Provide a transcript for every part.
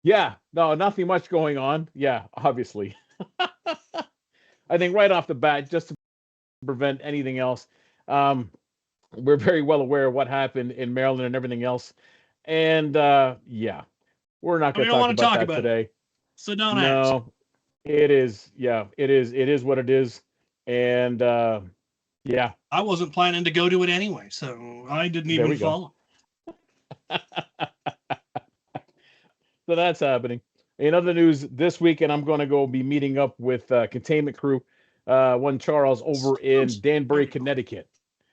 Yeah, no, nothing much going on. Yeah, obviously. I think right off the bat, just to prevent anything else, um, we're very well aware of what happened in Maryland and everything else. And yeah, we're not We going to don't talk want to about talk that about it, today. so don't ask. No, it is. Yeah, it is. It is what it is. And yeah, I wasn't planning to go to it anyway, so I didn't there even we go. follow. So that's happening. In other news, this weekend I'm going to go be meeting up with Containment Crew, one Charles over in There Danbury, we go. Connecticut,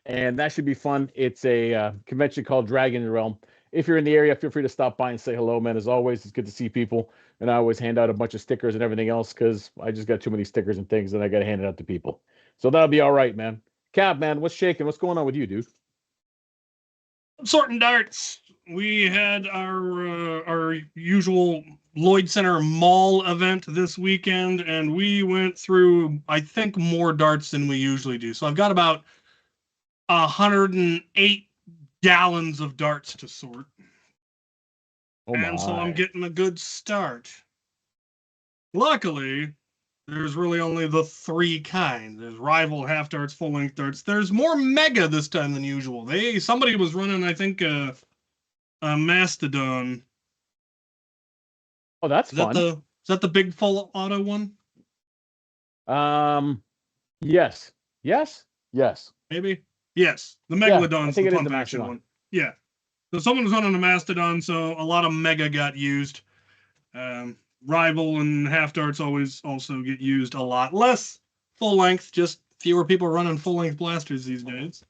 and that should be fun. It's a convention called Dragon Realm. If you're in the area, feel free to stop by and say hello, man. As always, it's good to see people, and I always hand out a bunch of stickers and everything else because I just got too many stickers and things that I got to hand it out to people. So that'll be all right, man. Cap, man, what's shaking? What's going on with you, dude? Sorting darts. We had our usual Lloyd Center Mall event this weekend, and we went through, I think, more darts than we usually do. So I've got about 108 gallons of darts to sort, Oh and so I'm my. getting a good start. Luckily, there's really only the three kinds. There's rival, half darts, full length darts. There's more mega this time than usual. Somebody was running, I think, a mastodon. Oh, that's Is that fun. the big full auto one? Um, yes, yes, yes. Maybe. Yes, the Yeah, I megalodon's think the it is the pump action Mastodon. one. Yeah. So someone was running a mastodon, so a lot of mega got used. Rival and half darts always also get used a lot less. Full length, just fewer people running full length blasters these days.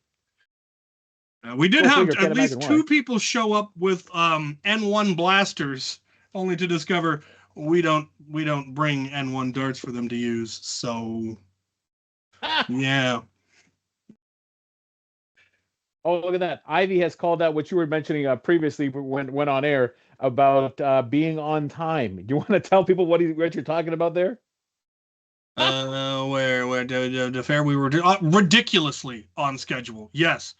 We did Go have figure. at Can't least imagine why. two people show up with N1 blasters, only to discover we don't bring N1 darts for them to use. So yeah, Oh, look at that. Ivy has called out what you were mentioning previously when went on air about being on time. Do you want to tell people what you're talking about there? where the fair we were ridiculously on schedule. Yes,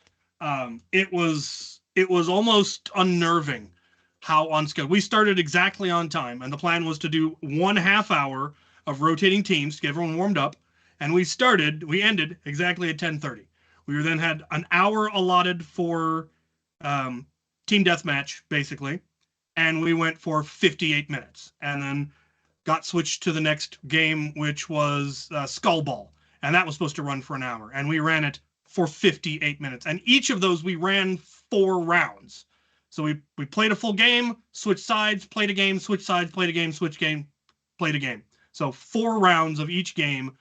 it was almost unnerving how on schedule we started exactly on time, and the plan was to do 1/2 hour of rotating teams to get everyone warmed up, and we ended exactly at 10:30. We then had an hour allotted for um, team deathmatch, basically, and we went for 58 minutes, and then got switched to the next game, which was Skullball, and that was supposed to run for an hour, and we ran it for 58 minutes. And each of those we ran 4 rounds. So we played a full game, switched sides, played a game, switched sides, played a game, switched game, played a game. So 4 rounds of each game,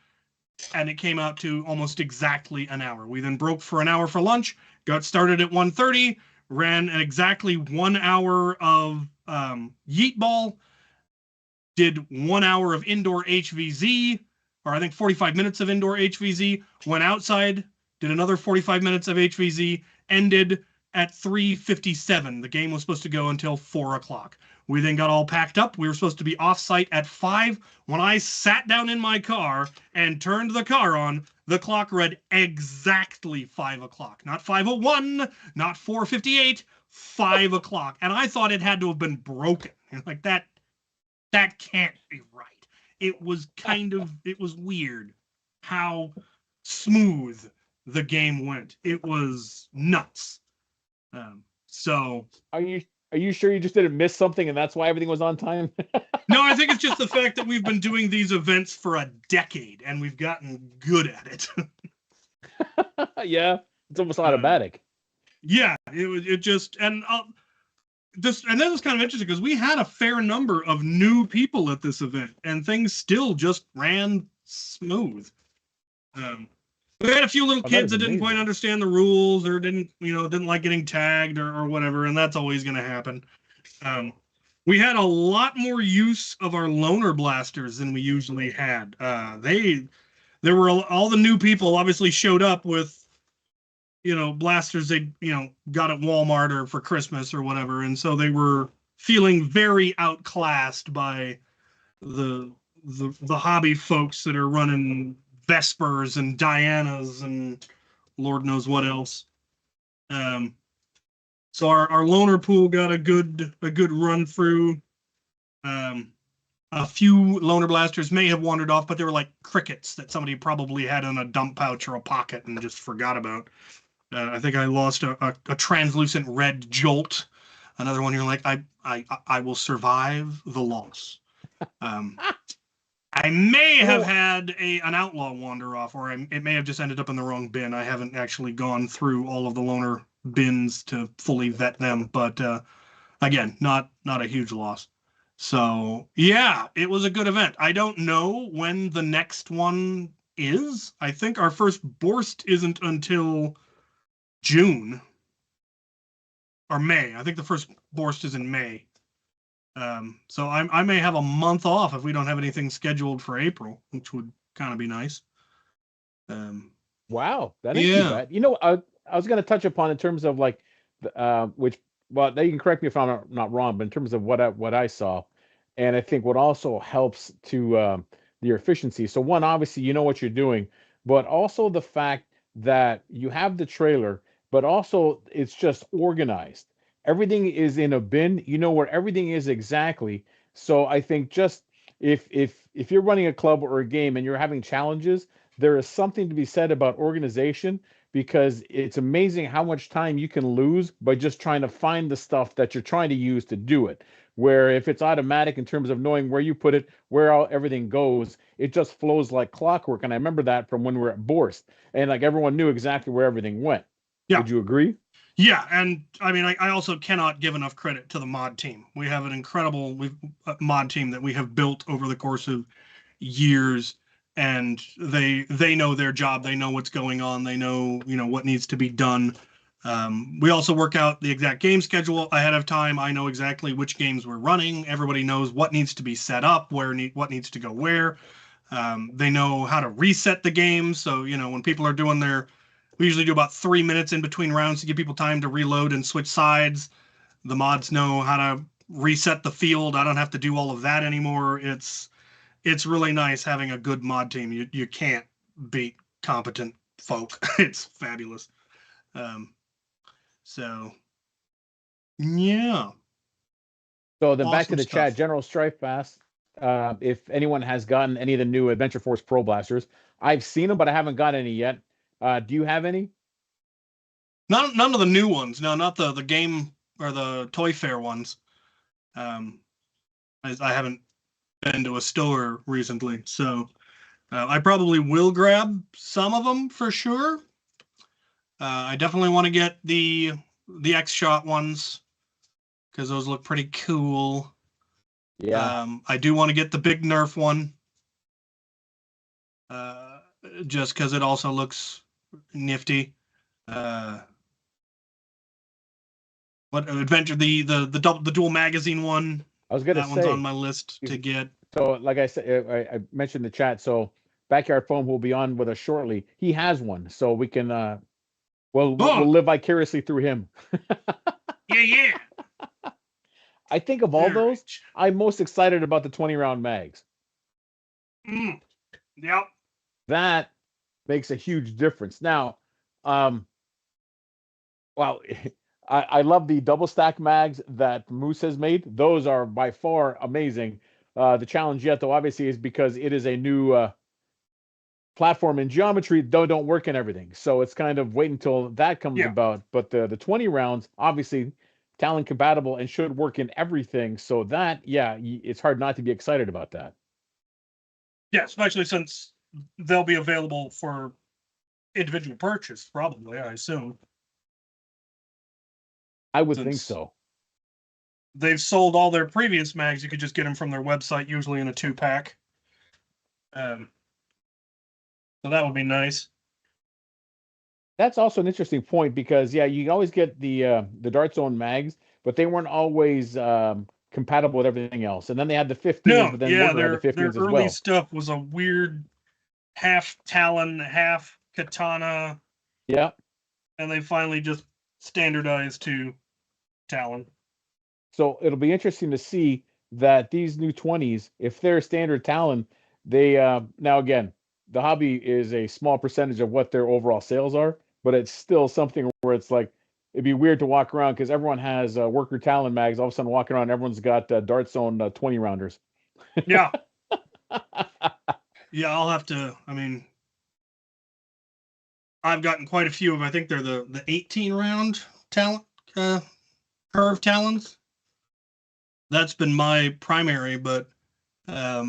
and it came out to almost exactly an hour. We then broke for an hour for lunch, got started at 1:30, ran an exactly 1 hour of Yeet Ball, did 1 hour of indoor HVZ, or I think 45 minutes of indoor HVZ, went outside, did another 45 minutes of HVZ, ended at 3:57. The game was supposed to go until 4 o'clock. We then got all packed up. We were supposed to be off site at 5. When I sat down in my car and turned the car on, the clock read exactly 5 o'clock. Not 5:01, not 4:58, 5 o'clock. And I thought it had to have been broken. Like that can't be right. It was weird how smooth the game went. It was nuts. So Are you sure you just didn't miss something and that's why everything was on time? no, I think it's just the fact that we've been doing these events for a decade and we've gotten good at it. Yeah, it's almost um, automatic. yeah, it just and that was kind of interesting because we had a fair number of new people at this event and things still just ran smooth. Um, we had a few little Oh, that kids is that didn't quite amazing. understand the rules or didn't like getting tagged or whatever, and that's always going to happen. Um, we had a lot more use of our loner blasters than we usually had. There were all the new people obviously showed up with blasters they got at Walmart or for Christmas or whatever, and so they were feeling very outclassed by the the hobby folks that are running Vespers and Dianas and Lord knows what else. Um, so our loner pool got a good run through. A few loner blasters may have wandered off, but they were like crickets that somebody probably had in a dump pouch or a pocket and just forgot about. I think I lost a translucent red jolt. Another one. You're like, I will survive the loss. I may have had an outlaw wander off, or it may have just ended up in the wrong bin. I haven't actually gone through all of the loner bins to fully vet them, but again, not a huge loss. So yeah, it was a good event. I don't know when the next one is. I think our first Borst isn't until June or May. I think the first Borst is in May. So I may have a month off if we don't have anything scheduled for April, which would kind of be nice. Wow, that ain't too bad. You know, I was going to touch upon in terms of like, which, well, now you can correct me if I'm not wrong, but in terms of what I saw, and I think what also helps to your efficiency. So one, obviously, you know what you're doing, but also the fact that you have the trailer, but also it's just organized. Everything is in a bin. You know where everything is exactly. So I think just if you're running a club or a game and you're having challenges, there is something to be said about organization because it's amazing how much time you can lose by just trying to find the stuff that you're trying to use to do it. Where if it's automatic in terms of knowing where you put it, where everything goes, it just flows like clockwork. And I remember that from when we were at Borst, and like everyone knew exactly where everything went. Yeah. Would you agree? Yeah, and I mean, I also cannot give enough credit to the mod team. We have an incredible mod team that we have built over the course of years, and they know their job. They know what's going on. They know what needs to be done. We also work out the exact game schedule ahead of time. I know exactly which games we're running. Everybody knows what needs to be set up, what needs to go where. They know how to reset the game. So when people are doing we usually do about 3 minutes in between rounds to give people time to reload and switch sides. The mods know how to reset the field. I don't have to do all of that anymore. It's really nice having a good mod team. You can't beat competent folk. It's fabulous. So yeah. So then back to the chat, General Strife Bass. If anyone has gotten any of the new Adventure Force Pro Blasters, I've seen them, but I haven't got any yet. Do you have any? None of the new ones. No, not the game or the Toy Fair ones. I haven't been to a store recently, so I probably will grab some of them for sure. I definitely want to get the X-Shot ones because those look pretty cool. Yeah. I do want to get the big Nerf one, just because it also looks nifty. What adventure the dual magazine one? I was gonna say that one's on my list to get. So, like I said, I mentioned the chat. So, Backyard Foam will be on with us shortly. He has one, so we can we'll live vicariously through him. Yeah. I think of all those, I'm most excited about the 20-round mags. Yep. That makes a huge difference. Now, well, I love the double stack mags that Moose has made. Those are by far amazing. The challenge yet, though, obviously, is because it is a new platform in geometry, don't work in everything. So it's kind of wait until that comes about. But the 20 rounds, obviously, Talon compatible and should work in everything. So that, it's hard not to be excited about that. Yeah, especially since they'll be available for individual purchase, probably, I assume. I would think so. They've sold all their previous mags. You could just get them from their website, usually in a 2-pack. So that would be nice. That's also an interesting point because you always get the Dart Zone mags, but they weren't always compatible with everything else. And then they had the 15s, but then the 15s their as early well. Stuff was a weird half Talon, half Katana. Yeah. And they finally just standardized to Talon. So it'll be interesting to see that these new 20s, if they're standard Talon, they now again, the hobby is a small percentage of what their overall sales are, but it's still something where it's like it'd be weird to walk around because everyone has worker Talon mags. All of a sudden, walking around, everyone's got Dart Zone 20 rounders. Yeah. Yeah, I'll have to. I mean, I've gotten quite a few of them. I think they're the 18 round talent curve talons. That's been my primary, but I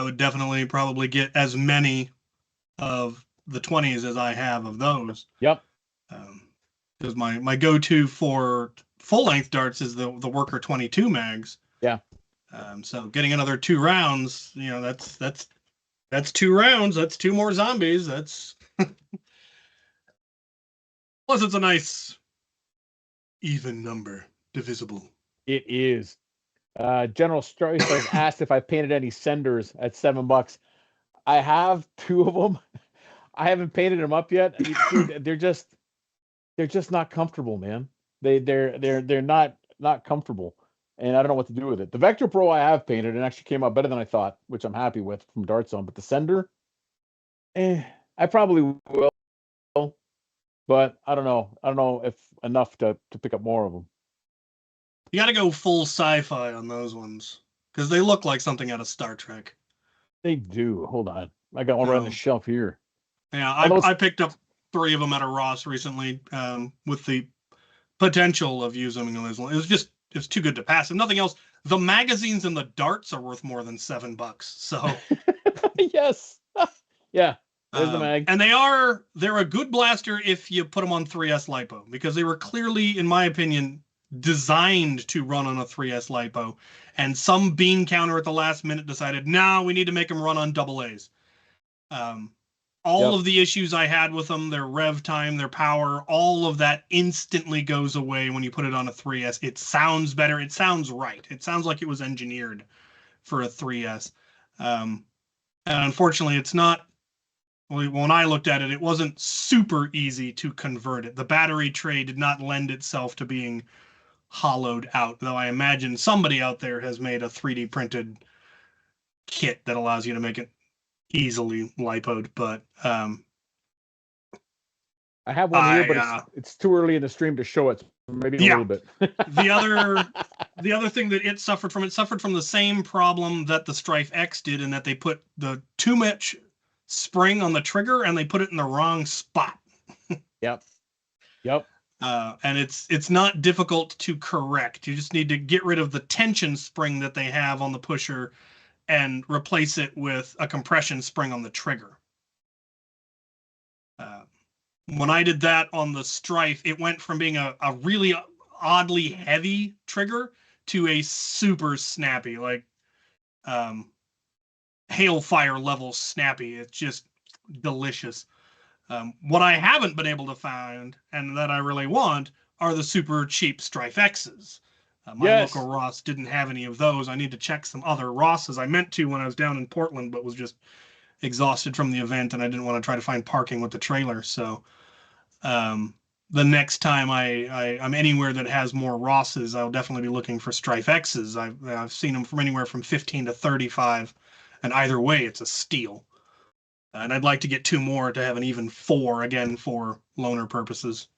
would definitely probably get as many of the 20s as I have of those. Yep. Because my go-to for full-length darts is the Worker 22 mags. Yeah. So getting another 2 rounds, you know, that's 2 rounds. That's 2 more zombies. That's plus it's a nice even number, divisible. It is. General Strife has asked if I painted any senders at $7. I have 2 of them. I haven't painted them up yet. Dude, they're just not comfortable, man. They're not comfortable, and I don't know what to do with it. The Vector Pro I have painted and actually came out better than I thought, which I'm happy with from Dart Zone. But the sender, I probably will, but I don't know. I don't know if enough to pick up more of them. You got to go full sci-fi on those ones because they look like something out of Star Trek. They do. Hold on, I got one right on the shelf here. Yeah, I picked up 3 of them at a Ross recently with the potential of using them as well. It's too good to pass. And nothing else. The magazines and the darts are worth more than $7. So yes, yeah. There's the mag. And they're a good blaster if you put them on 3S LiPo because they were clearly, in my opinion, designed to run on a 3S LiPo. And some bean counter at the last minute decided, no, we need to make them run on AA's. All of the issues I had with them, their rev time, their power, all of that instantly goes away when you put it on a 3S. It sounds better. It sounds right. It sounds like it was engineered for a 3S. And unfortunately, it's not. When I looked at it, it wasn't super easy to convert it. The battery tray did not lend itself to being hollowed out, though I imagine somebody out there has made a 3D printed kit that allows you to make it easily lipoed, but I have one here, but it's too early in the stream to show it. Maybe a little bit. the other thing that it suffered from the same problem that the Strife X did, in that they put the too much spring on the trigger and they put it in the wrong spot. Yep. And it's not difficult to correct. You just need to get rid of the tension spring that they have on the pusher and replace it with a compression spring on the trigger. When I did that on the Strife, it went from being a really oddly heavy trigger to a super snappy, like hailfire level snappy. It's just delicious. What I haven't been able to find, and that I really want, are the super cheap Strife X's. My local Ross didn't have any of those. I need to check some other Rosses. I meant to when I was down in Portland, but was just exhausted from the event, and I didn't want to try to find parking with the trailer. So the next time I'm anywhere that has more Rosses, I'll definitely be looking for Strife X's. I've seen them from anywhere from 15 to 35, and either way, it's a steal. And I'd like to get 2 more to have an even 4, again, for loaner purposes.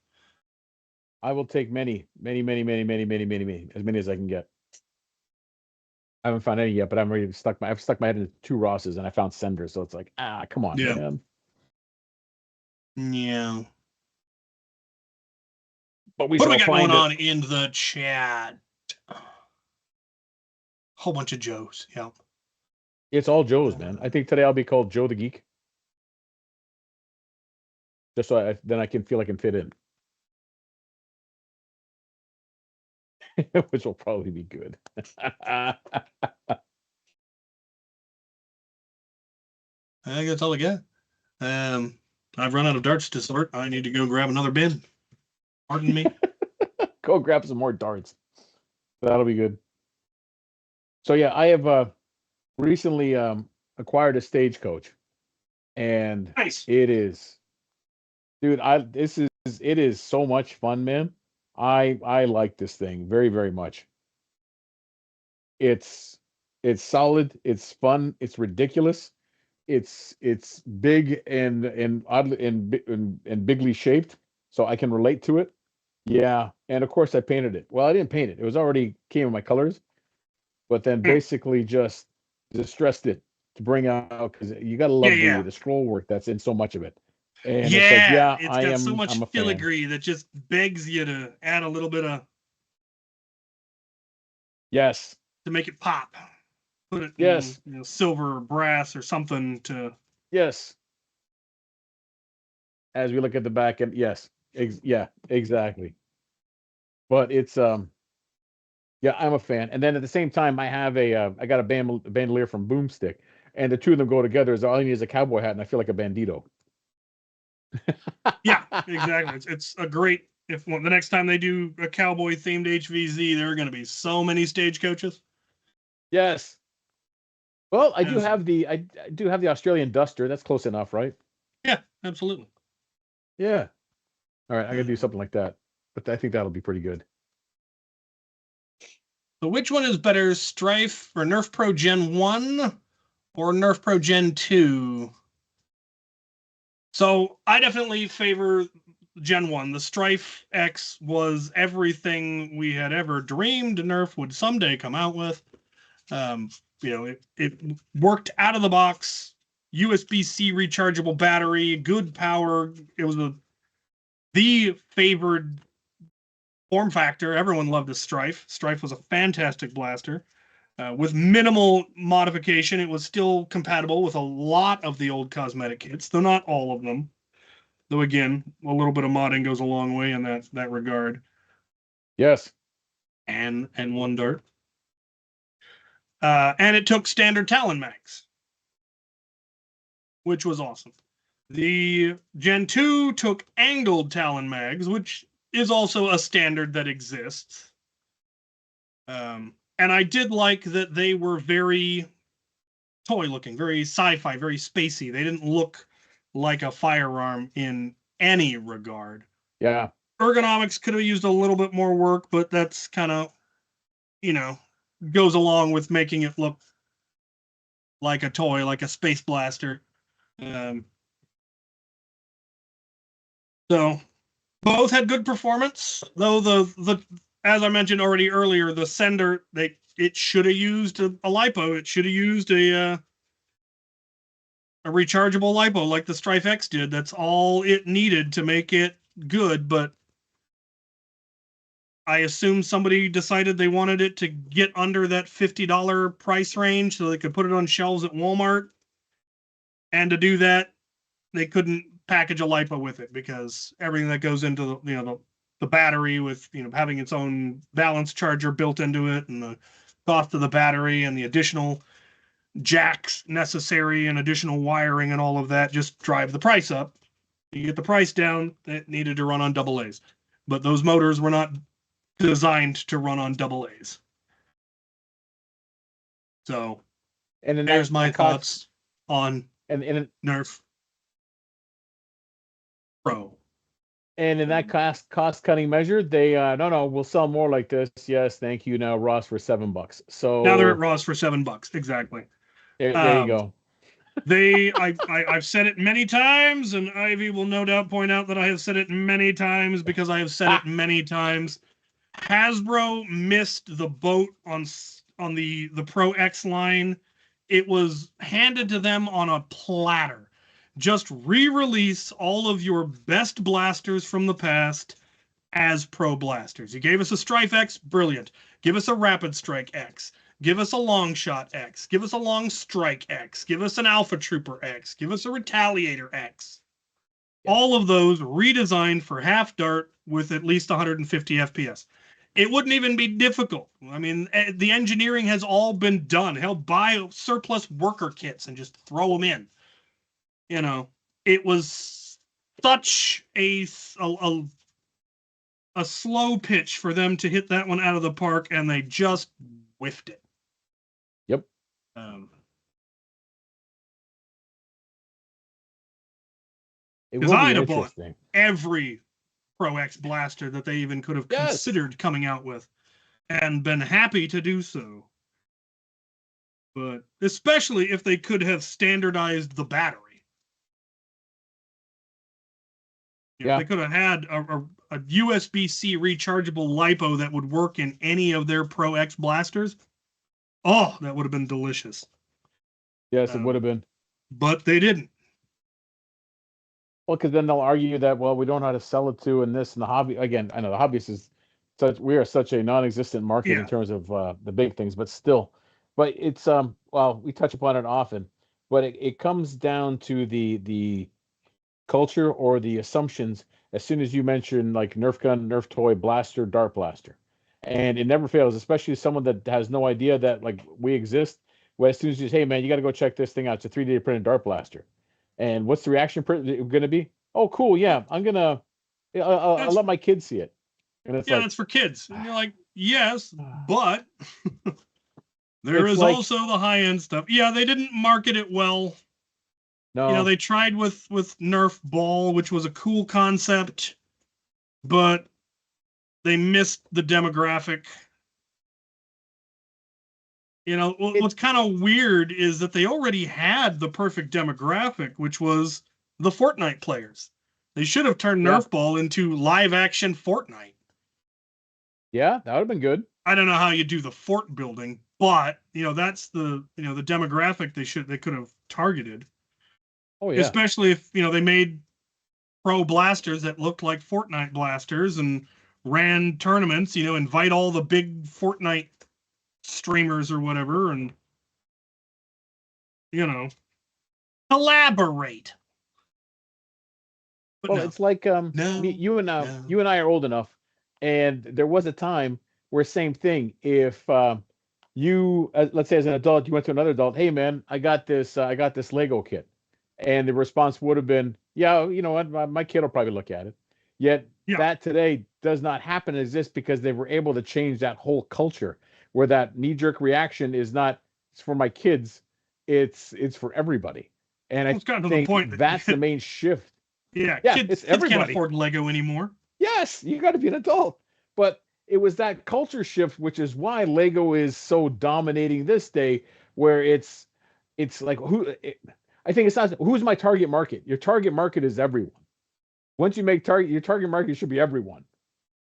I will take many, as many as I can get. I haven't found any yet, but I've stuck my head into 2 Rosses and I found senders, so it's like, come on, man. Yeah. But what do we got going on in the chat? Whole bunch of Joes. Yeah. It's all Joes, man. I think today I'll be called Joe the Geek. Just so then I can feel I can fit in. Which will probably be good. I think that's all I got. I've run out of darts to sort. I need to go grab another bin. Pardon me. Go grab some more darts. That'll be good. So yeah, I have recently acquired a stagecoach, and nice. It is, dude. It is so much fun, man. I like this thing very, very much. It's solid. It's fun. It's ridiculous. It's big and oddly and bigly shaped, so I can relate to it. Yeah, and of course I painted it. Well, I didn't paint it. It was already came in my colors, but then Hmm. basically just distressed it to bring out because you got to Yeah, love yeah. the scroll work that's in so much of it. And it's like, Yeah, yeah, it's got so I'm much a fan. filigree that just begs you to add a little bit of Yes, to make it pop. Put it in, yes, silver or brass or something to. yes. As we look at the back end, yes, yeah, exactly. But it's yeah, I'm a fan. And then at the same time, I have I got a bandolier from Boomstick, and the two of them go together. Is all I need is a cowboy hat, and I feel like a bandito. Yeah, exactly. It's a great. If the next time they do a cowboy themed HVZ, there are going to be so many stagecoaches. Yes. Well, As I do have the Australian Duster. That's close enough, right? yeah, absolutely. Yeah. All right, I gotta do Um, something like that. But I think that'll be pretty good. so which one is better, Strife or Nerf Pro Gen 1 or Nerf Pro Gen 2? So I definitely favor Gen 1. The Strife X was everything we had ever dreamed Nerf would someday come out with. Um, it worked out of the box, USB-C rechargeable battery, good power. It was the favored form factor. Everyone loved the Strife. Strife was a fantastic blaster. With minimal modification, it was still compatible with a lot of the old cosmetic kits, though not all of them. Though again, a little bit of modding goes a long way in that regard. Yes. And one dart. And it took standard Talon mags, which was awesome. The Gen 2 took angled Talon mags, which is also a standard that exists. And I did like that they were very toy looking, very sci-fi, very spacey. They didn't look like a firearm in any regard. Yeah. Ergonomics could have used a little bit more work, but that's kind of, you know, goes along with making it look like a toy, like a space blaster. Um, so both had good performance, though the as I mentioned already earlier, the sender it should have used a lipo. It should have used a rechargeable lipo like the Strife X did. That's all it needed to make it good. But I assume somebody decided they wanted it to get under that $50 price range so they could put it on shelves at Walmart. And to do that, they couldn't package a lipo with it because everything that goes into the battery with having its own balance charger built into it, and the cost of the battery and the additional jacks necessary and additional wiring and all of that just drive the price up. You get the price down, it needed to run on double A's. But those motors were not designed to run on double A's. So And in there's my that cost thoughts on and Nerf Pro. in that cost cutting measure, they no, we'll sell more like this. Yes, thank you. Now Ross for $7. Now they're at So Ross for $7. Exactly. there you Um, go. I've said it many times, and Ivy will no doubt point out that I have said it many times because I have said it Ah, many times. Hasbro missed the boat on the Pro X line. It was handed to them on a platter. Just re-release all of your best blasters from the past as Pro blasters. You gave us a Strife X, brilliant. Give us a Rapid Strike X. Give us a Long Shot X. Give us a Long Strike X. Give us an Alpha Trooper X. Give us a Retaliator X. yes. All of those redesigned for half dart with at least 150 FPS. It wouldn't even be difficult. I mean, the engineering has all been done. Hell, buy surplus worker kits and just throw them in. It was such a slow pitch for them to hit that one out of the park, and they just whiffed it. Yep. Um, It because will be I'd have bought interesting. every Pro X blaster that they even could have Yes. considered coming out with, and been happy to do so. But especially if they could have standardized the battery. If Yeah. they could have had a USB-C rechargeable LiPo that would work in any of their Pro X blasters, oh, that would have been delicious. Yes, it would have been. But they didn't. Well, because then they'll argue that, well, we don't know how to sell it to, and this and the hobby. Again, I know the hobbyist is we are such a non-existent market in terms of the big things, but still, but it's well, we touch upon it often, but it comes down to the culture or the assumptions as soon as you mention like Nerf gun, Nerf toy, blaster, dart blaster, and it never fails, especially someone that has no idea that like we exist. Well, as soon as you say, hey man, you got to go check this thing out. It's a 3D printed dart blaster. And what's the reaction going to be? Oh, cool. Yeah, I'll let my kids see it. And it's that's for kids. And you're like, yes, but there is like, also the high end stuff. Yeah, they didn't market it well. No, they tried with Nerf Ball, which was a cool concept, but they missed the demographic. What's kind of weird is that they already had the perfect demographic, which was the Fortnite players. They should have turned Nerf Ball into live action Fortnite. Yeah, that would have been good. I don't know how you do the fort building, but that's the the demographic they could have targeted. Oh yeah. Especially if they made pro blasters that looked like Fortnite blasters and ran tournaments, invite all the big Fortnite streamers or whatever, and collaborate. But well, it's like you and I are old enough, and there was a time where same thing. If you, let's say as an adult, you went to another adult, hey man, I got this Lego kit, and the response would have been, yeah, you know what, my kid will probably look at it. Yet that today does not happen as this because they were able to change that whole culture where that knee-jerk reaction is not it's for my kids, it's for everybody. And I think the point that's the main shift. Yeah, kids can't afford Lego anymore. Yes, you got to be an adult. But it was that culture shift, which is why Lego is so dominating this day, where it's like I think it's not who's my target market. Your target market is everyone. Once you make your target market should be everyone.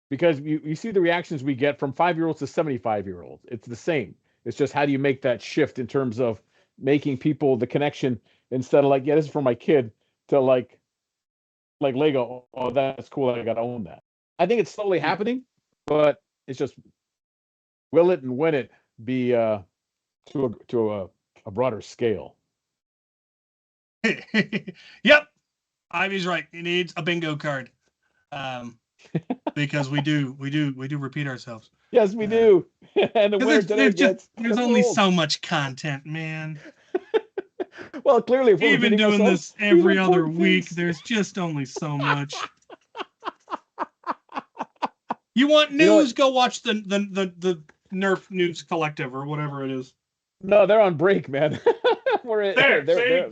Because you see the reactions we get from 5-year-olds to 75-year-olds. It's the same. It's just how do you make that shift in terms of making people the connection instead of like, yeah, this is for my kid to like Lego. Oh, that's cool. I got to own that. I think it's slowly happening, but it's just will it and when it be to a broader scale. Yep, Ivy's right. He needs a bingo card. Because we do repeat ourselves. Yes, we do. And the winner there's only so much content, man. Well, clearly, if we've been doing this every other week, there's just only so much. You want news? Go watch the Nerf News Collective or whatever it is. No, they're on break, man. They're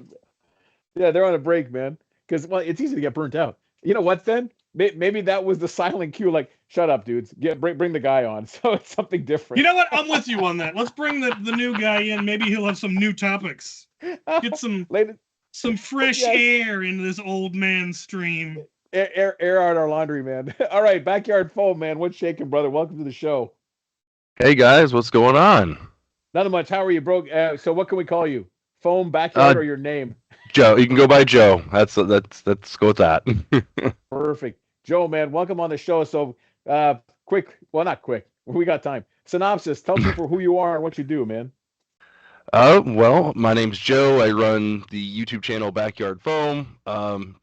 on a break, man. Because it's easy to get burnt out. You know what? Then maybe that was the silent cue. Like, shut up, dudes. Bring the guy on. So it's something different. You know what? I'm with you on that. Let's bring the new guy in. Maybe he'll have some new topics. Get some fresh air into this old man stream. Air out our laundry, man. All right, Backyard Foam, man. What's shaking, brother? Welcome to the show. Hey guys, what's going on? Not much. How are you, bro? So what can we call you? Foam, Backyard, or your name? Joe. You can go by Joe. Let's go with that. Perfect. Joe, man, welcome on the show. So quick, well, not quick. We got time. Synopsis. Tell people who you are and what you do, man. Well, my name's Joe. I run the YouTube channel Backyard Foam.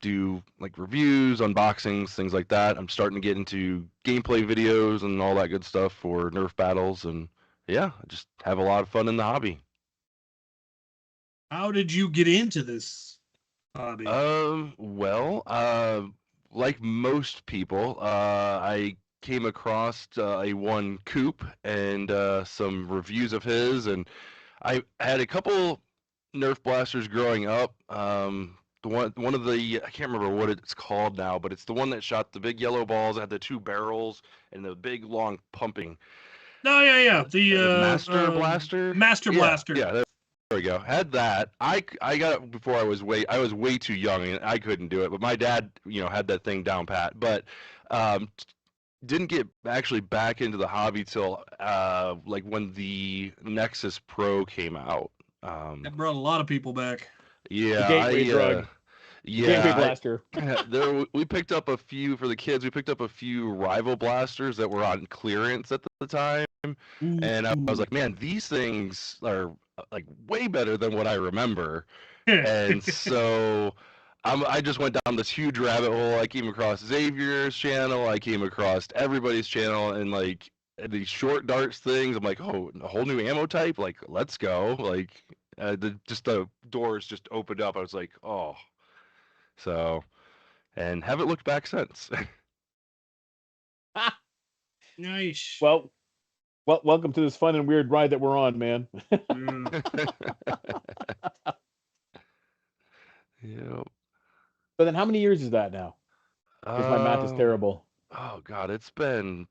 Do like reviews, unboxings, things like that. I'm starting to get into gameplay videos and all that good stuff for Nerf battles, and yeah, I just have a lot of fun in the hobby. How did you get into this hobby? Well, like most people, I came across a one Coop and some reviews of his, and I had a couple Nerf blasters growing up. One of the, I can't remember what it's called now, but it's the one that shot the big yellow balls, had the two barrels and the big long pumping. Oh yeah. The Master Blaster. Master Blaster. Yeah. There we go. Had that. I got it before I was way too young and I couldn't do it. But my dad, had that thing down pat. But Didn't get actually back into the hobby till like when the Nexus Pro came out. That brought a lot of people back. The gateway drug. Gateway blaster. We picked up a few for the kids. We picked up a few rival blasters that were on clearance at the time, and I was like, man, these things are like way better than what I remember. And so I just went down this huge rabbit hole. I came across Xavier's channel. I came across everybody's channel, and like these short darts things. I'm like, oh, a whole new ammo type. Like, let's go. Like, the doors just opened up. I was like, oh. So, and haven't looked back since. Nice. Well, welcome to this fun and weird ride that we're on, man. Yep. But then how many years is that now? Because my math is terrible. Oh God, it's been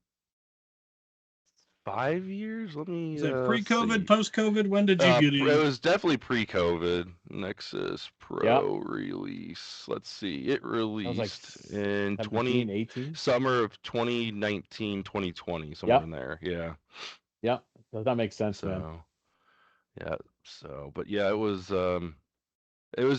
5 years. Let me. Is it pre-COVID, post-COVID? When did you get in? It was definitely pre-COVID. Nexus Pro release. Let's see. It released in 2018? Summer of 2019, 2020, somewhere in there. Yeah. Yeah, that makes sense, man. Yeah. So, but yeah, it was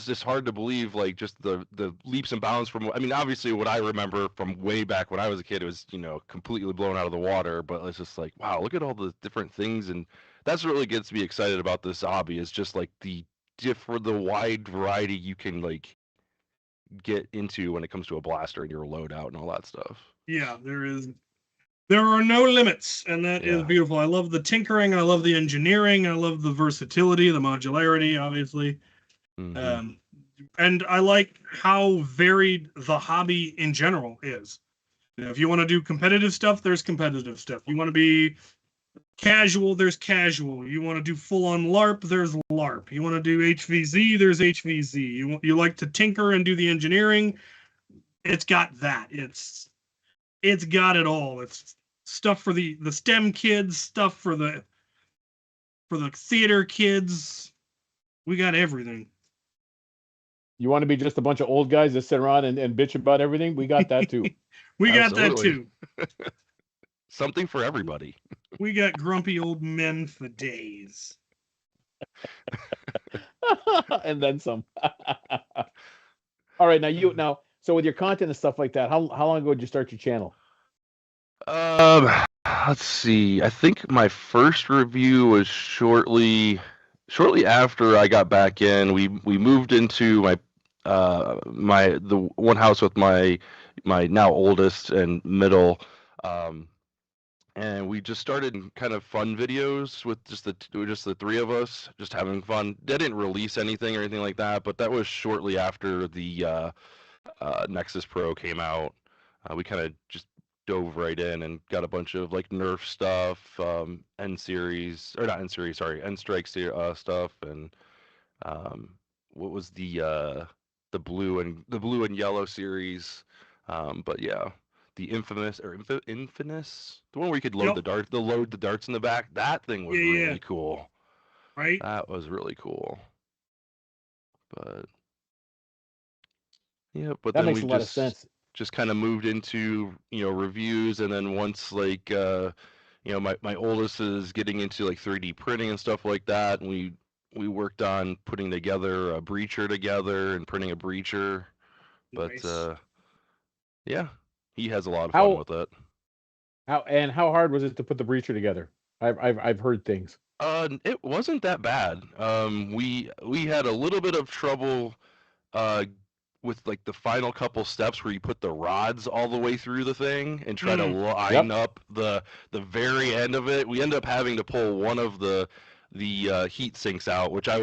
just hard to believe, like, just the leaps and bounds from, I mean, obviously what I remember from way back when I was a kid, it was, completely blown out of the water, but it's just like, wow, look at all the different things. And that's what really gets me excited about this hobby, is just like the wide variety you can like get into when it comes to a blaster and your loadout and all that stuff. Yeah, there are no limits, and that is beautiful. I love the tinkering, I love the engineering, I love the versatility, the modularity, obviously. Mm-hmm. And I like how varied the hobby in general is. If you want to do competitive stuff, there's competitive stuff. You want to be casual, there's casual. You want to do full-on LARP, there's LARP. You want to do HVZ, there's HVZ. You like to tinker and do the engineering, it's got that. It's got it all. It's stuff for the STEM kids, stuff for the theater kids. We got everything. You want to be just a bunch of old guys that sit around and bitch about everything? We got that too. We got that too. Something for everybody. We got grumpy old men for days. And then some. All right, now so with your content and stuff like that, how long ago did you start your channel? Let's see. I think my first review was shortly after I got back in. We moved into the one house with my now oldest and middle, and we just started kind of fun videos with just the three of us, just having fun. They didn't release anything or anything like that, but that was shortly after the Nexus Pro came out. We kind of just dove right in and got a bunch of like Nerf stuff, N Strike stuff, and what was the blue and yellow series, but yeah, the infamous, the one where you could load the darts in the back. That thing was really cool. Right? That was really cool. But yeah, but that then makes a lot of sense. Just kind of moved into reviews, and then once like my oldest is getting into like 3D printing and stuff like that, and we worked on putting together a breacher together and printing a breacher. But nice. Yeah, he has a lot of fun with it. How hard was it to put the breacher together? I've heard things. It wasn't that bad. We had a little bit of trouble with like the final couple steps where you put the rods all the way through the thing and try to line up the very end of it. We ended up having to pull one of the heat sinks out, which I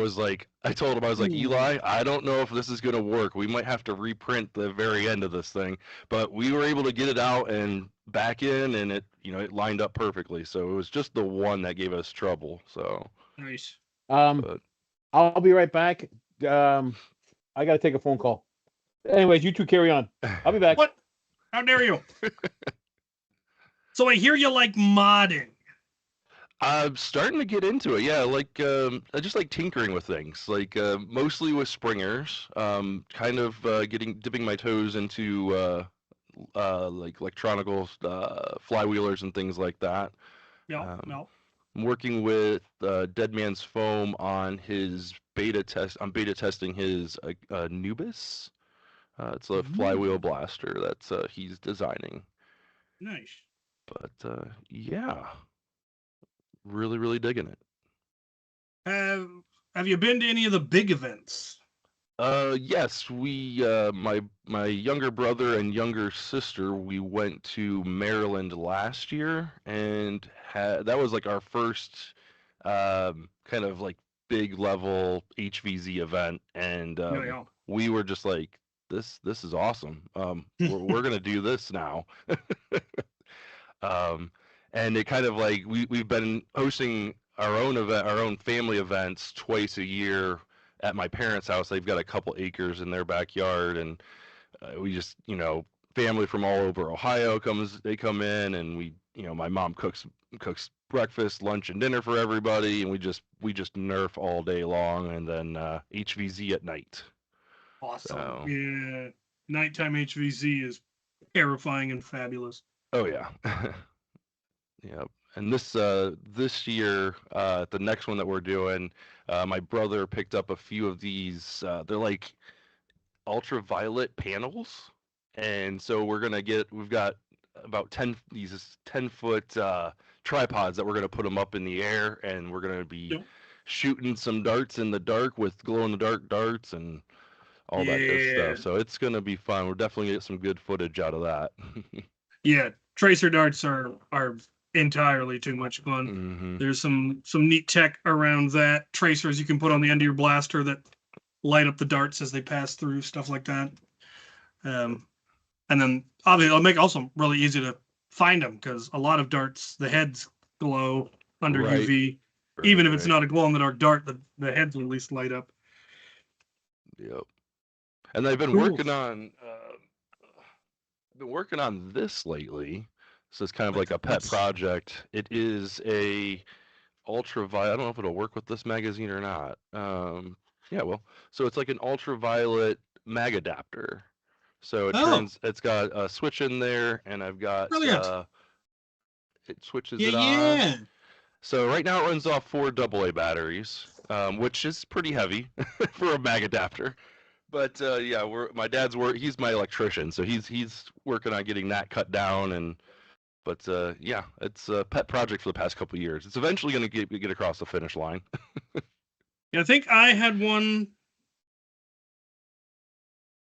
told him, I was like, Eli, I don't know if this is going to work. We might have to reprint the very end of this thing, but we were able to get it out and back in, and it lined up perfectly. So it was just the one that gave us trouble. So nice. I'll be right back. I got to take a phone call. Anyways, you two carry on. I'll be back. What? How dare you? So I hear you like modding. I'm starting to get into it. Yeah, like I just like tinkering with things, like mostly with springers. Kind of dipping my toes into like electronical flywheelers and things like that. Yeah, no. I'm working with Dead Man's Foam on his beta testing his Nubis. It's a flywheel blaster that's he's designing. Nice. But yeah, really digging it. Have you been to any of the big events? Yes, we my younger brother and younger sister, we went to Maryland last year and that was like our first kind of like big level HVZ event, and Yeah. we were just like, this is awesome. We're gonna do this now. Um, and it kind of like we've been hosting our own event, our own family events twice a year at my parents' house. They've got a couple acres in their backyard, and we just, family from all over Ohio they come in, and my mom cooks breakfast, lunch, and dinner for everybody, and we just nerf all day long, and then HVZ at night. Awesome. So, yeah, nighttime HVZ is terrifying and fabulous. Oh yeah. Yeah. And this year, the next one that we're doing, my brother picked up a few of these. They're like ultraviolet panels, and so we've got about 10-foot tripods that we're gonna put them up in the air, and we're gonna be shooting some darts in the dark with glow in the dark darts and all that good stuff. So it's gonna be fun. We're definitely gonna get some good footage out of that. Yeah, tracer darts are entirely too much fun. Mm-hmm. There's some neat tech around that. Tracers you can put on the end of your blaster that light up the darts as they pass through, stuff like that. And then obviously it'll make it also really easy to find them, because a lot of darts, the heads glow under UV. Even if it's not a glow in the dark dart, the heads will at least light up. Yep. And I've been working on this lately. So it's kind of like a pet project. It is a ultraviolet. I don't know if it'll work with this magazine or not. Yeah, well, so it's like an ultraviolet mag adapter. So it's got a switch in there, and I've got it switches it on. Yeah. So right now it runs off 4 AA batteries, which is pretty heavy for a mag adapter. But yeah, my dad's he's my electrician, so he's working on getting that cut down. But yeah, it's a pet project for the past couple of years. It's eventually going to get across the finish line. Yeah, I think I had one.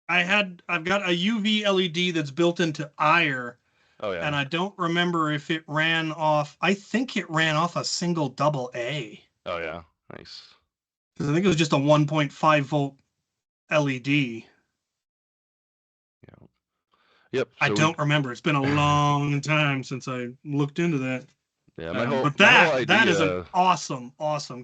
I've got a UV LED that's built into IRE. Oh yeah. And I don't remember if it ran off. I think it ran off a single AA. Oh yeah, nice. Because I think it was just a 1.5 volt LED. Yeah. Yep. So I don't remember. It's been a long time since I looked into that. Yeah, but that is an awesome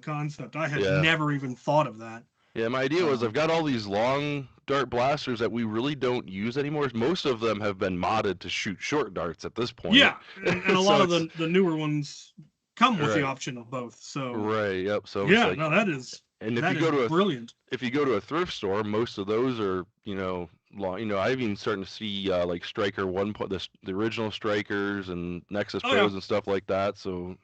concept. I had never even thought of that. Yeah, my idea was I've got all these long dart blasters that we really don't use anymore. Most of them have been modded to shoot short darts at this point. Yeah, and a lot of the newer ones come with the option of both. So Yep. So yeah, no, that is. And if you go to brilliant. If you go to a thrift store, most of those are long. I've even starting to see like Striker 1.0, the original Strikers and Nexus Pros and stuff like that. So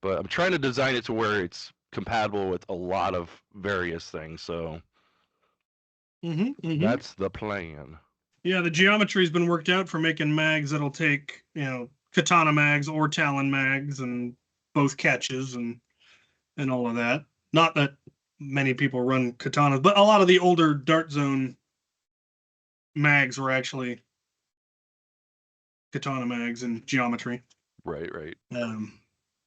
but I'm trying to design it to where it's compatible with a lot of various things. So that's the plan. Yeah, the geometry's been worked out for making mags that'll take katana mags or talon mags and both catches and all of that. Not that many people run katanas, but a lot of the older Dart Zone mags were actually katana mags and geometry. Right.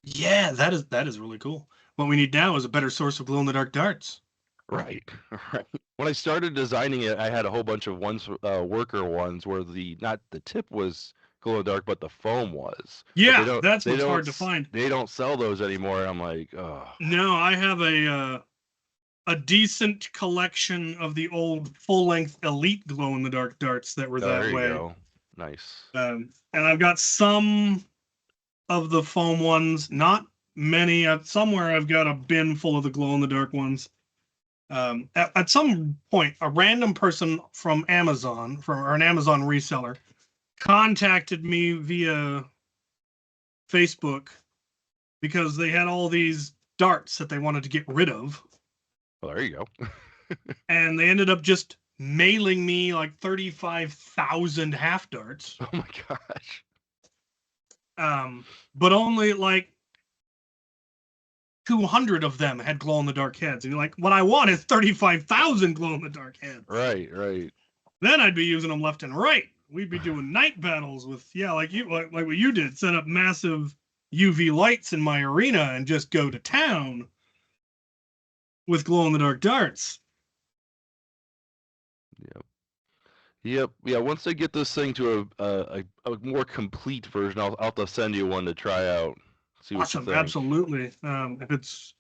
Yeah, that is really cool. What we need now is a better source of glow-in-the-dark darts. Right. When I started designing it, I had a whole bunch of worker ones where not the tip was glow-in-the-dark, but the foam was. Yeah, that's what's hard to find. They don't sell those anymore. I'm like, oh. No, I have a decent collection of the old full-length Elite glow-in-the-dark darts that were that way. Go. Nice. And I've got some of the foam ones, not many. Somewhere I've got a bin full of the glow-in-the-dark ones. At some point, a random person from Amazon, or an Amazon reseller, contacted me via Facebook because they had all these darts that they wanted to get rid of. Well, there you go. And they ended up just mailing me like 35,000 half darts. Oh my gosh. But only like 200 of them had glow-in-the-dark heads. And you're like, what I want is 35,000 glow-in-the-dark heads. Right. Then I'd be using them left and right. We'd be doing night battles with, like what you did, set up massive UV lights in my arena and just go to town with glow-in-the-dark darts. Yep. Yeah. Once I get this thing to a more complete version, I'll have to send you one to try out. See what you think. Absolutely. If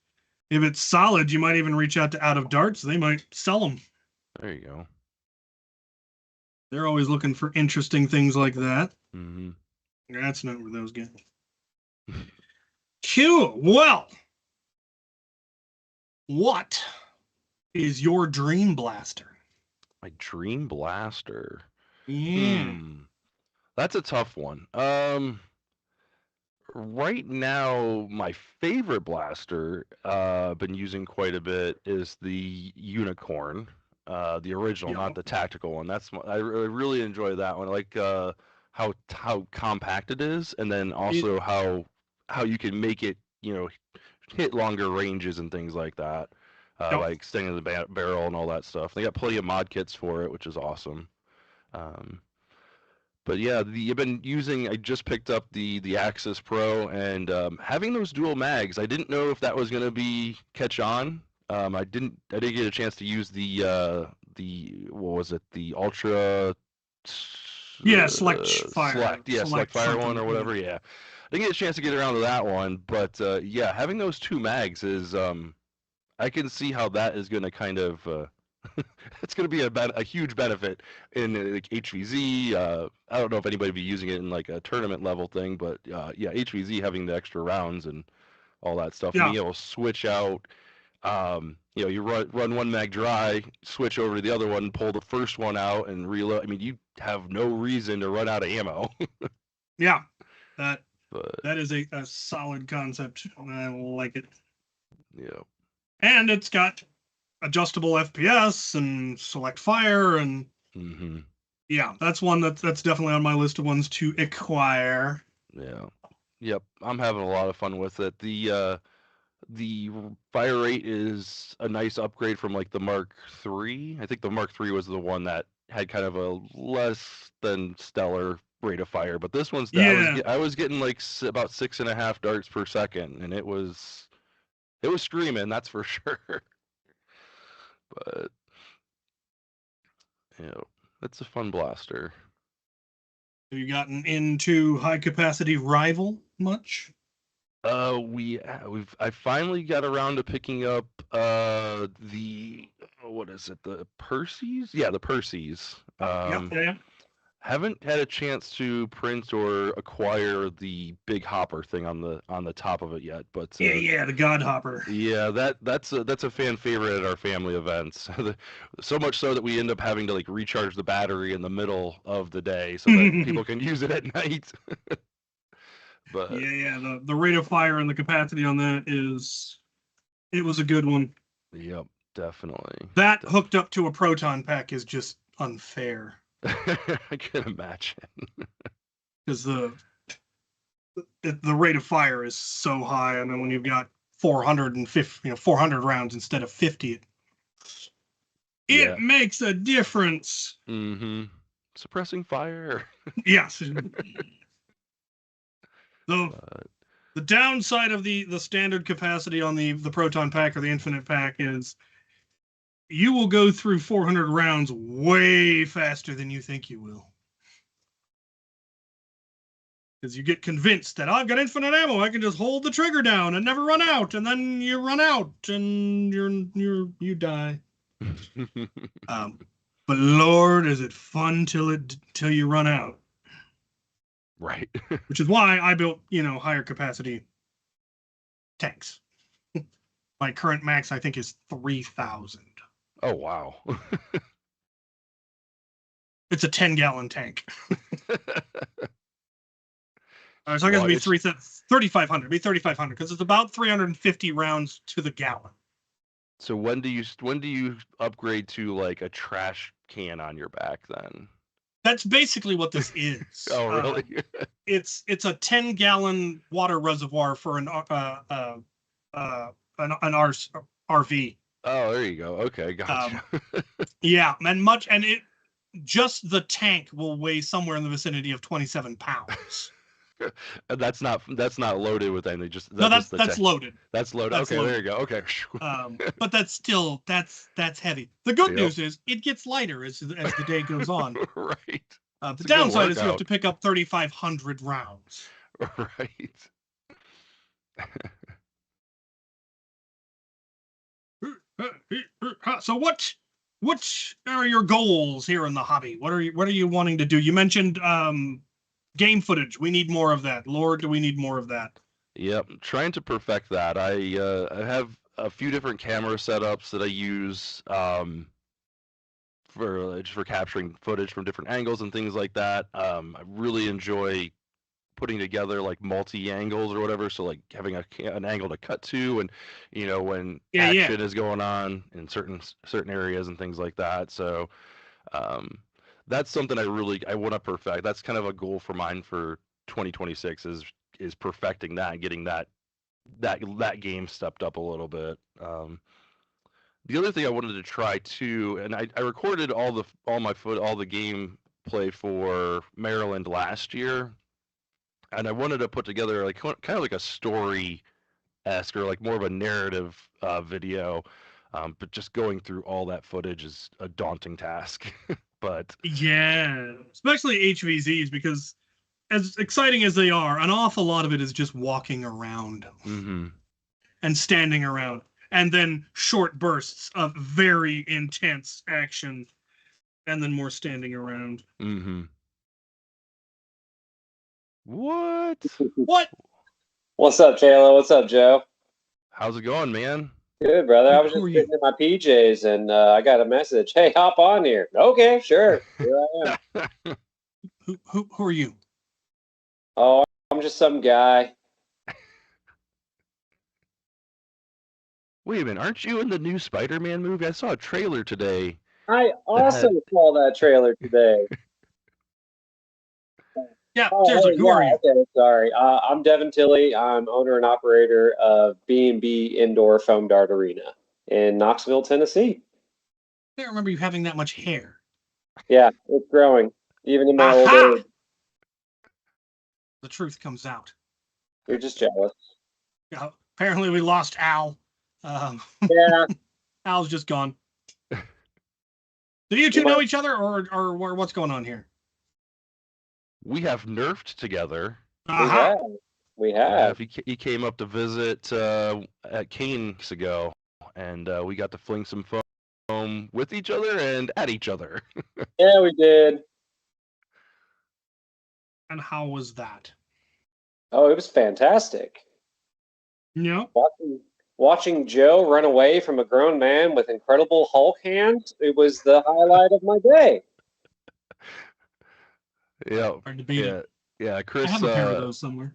it's solid, you might even reach out to Out of Darts. They might sell them. There you go. They're always looking for interesting things like that. Mm-hmm. That's not where those get. Cool. Well, what is your dream blaster? My dream blaster. Yeah. That's a tough one. Right now, my favorite blaster I've been using quite a bit is the Unicorn, the original, not the tactical one. I really enjoy that one. I like how compact it is, and then also how you can make it, hit longer ranges and things like that. Like extending the barrel and all that stuff. They got plenty of mod kits for it, which is awesome. But yeah, I just picked up the Axis Pro, and having those dual mags, I didn't know if that was going to catch on. I didn't get a chance to use the what was it, the Ultra Select Fire. Select Fire one or whatever. Yeah, I didn't get a chance to get around to that one, but yeah, having those two mags is I can see how that is going to kind of it's going to be a huge benefit in like HVZ. I don't know if anybody would be using it in like a tournament level thing, but yeah, HVZ having the extra rounds and all that stuff, being able to switch out. You run one mag dry, switch over to the other one, pull the first one out, and reload. I mean, you have no reason to run out of ammo. Yeah, that is a solid concept. I like it. Yeah, and it's got adjustable FPS and select fire, and yeah, that's one that's definitely on my list of ones to acquire. Yeah, yep, I'm having a lot of fun with it. The fire rate is a nice upgrade from like the Mark III. I think the Mark III was the one that had kind of a less than stellar rate of fire, but this one's I was getting like about 6.5 darts per second, and it was screaming, that's for sure. But it's a fun blaster. Have you gotten into high capacity rival much? I finally got around to picking up what is it, the Percy's? Yeah, the Percy's. Yeah. Haven't had a chance to print or acquire the big hopper thing on the top of it yet, but the God Hopper. Yeah, that's a fan favorite at our family events. So much so that we end up having to like recharge the battery in the middle of the day so that people can use it at night. But the rate of fire and the capacity on that it was a good one. Yep, definitely. That hooked up to a proton pack is just unfair. I can imagine. Because the rate of fire is so high, and then when you've got 450, 400 rounds instead of 50, it makes a difference. Suppressing fire. Yes. The downside of the standard capacity on the proton pack or the infinite pack is you will go through 400 rounds way faster than you think you will. Because you get convinced that I've got infinite ammo, I can just hold the trigger down and never run out, and then you run out and you die. But Lord, is it fun till you run out. Right. Which is why I built, higher capacity tanks. My current max, I think, is 3,000. Oh, wow. It's a 10-gallon tank. So I guess Well, it'd be 3,500. Be 3,500 because it's about 350 rounds to the gallon. So when do you upgrade to like a trash can on your back then? That's basically what this is. Oh, really? It's a 10-gallon water reservoir for an RV. Oh, there you go. Okay, gotcha. Yeah, and it just the tank will weigh somewhere in the vicinity of 27 pounds. And that's not loaded with anything. That's loaded. That's loaded. That's okay, loaded. there you go. Okay. But that's still that's heavy. The good Yep. news is it gets lighter as the day goes on. Right. The downside is you have to pick up 3,500 rounds. Right. So what are your goals here in the hobby? What are you wanting to do? You mentioned game footage. We need more of that. Lord, do we need more of that? Yep, trying to perfect that. I have a few different camera setups that I use for capturing footage from different angles and things like that. I really enjoy putting together like multi-angles or whatever, so like having an angle to cut to, and when action is going on in certain areas and things like that. So that's something I want to perfect. That's kind of a goal for mine for 2026 is perfecting that and getting that game stepped up a little bit. The other thing I wanted to try too, and I recorded all the gameplay for Maryland last year, and I wanted to put together like kind of like a story-esque or like more of a narrative video, but just going through all that footage is a daunting task. But yeah, especially HVZs, because as exciting as they are, an awful lot of it is just walking around and standing around, and then short bursts of very intense action, and then more standing around. What? What's up, Taylor? What's up, Joe? How's it going, man? Good, brother. I was just sitting in my PJs, and I got a message. Hey, hop on here. Okay, sure. Here I am. Who are you? Oh, I'm just some guy. Wait a minute, aren't you in the new Spider-Man movie? I saw a trailer today. I also saw that trailer today. Yeah, seriously, who are you? Okay, sorry. I'm Devin Tilley. I'm owner and operator of B&B Indoor Foam Dart Arena in Knoxville, Tennessee. I don't remember you having that much hair. Yeah, it's growing, even in my old age. The truth comes out. You're just jealous. Yeah, apparently we lost Al. Yeah. Al's just gone. Do you two know each other, or what's going on here? We have nerfed together. We have. He came up to visit at Cane's ago, and we got to fling some foam with each other and at each other. Yeah, we did. And how was that? Oh, it was fantastic. Yeah. Watching Joe run away from a grown man with incredible Hulk hands, it was the highlight of my day. Yeah. Hard to beat it. Yeah, Chris. I have a pair of those somewhere.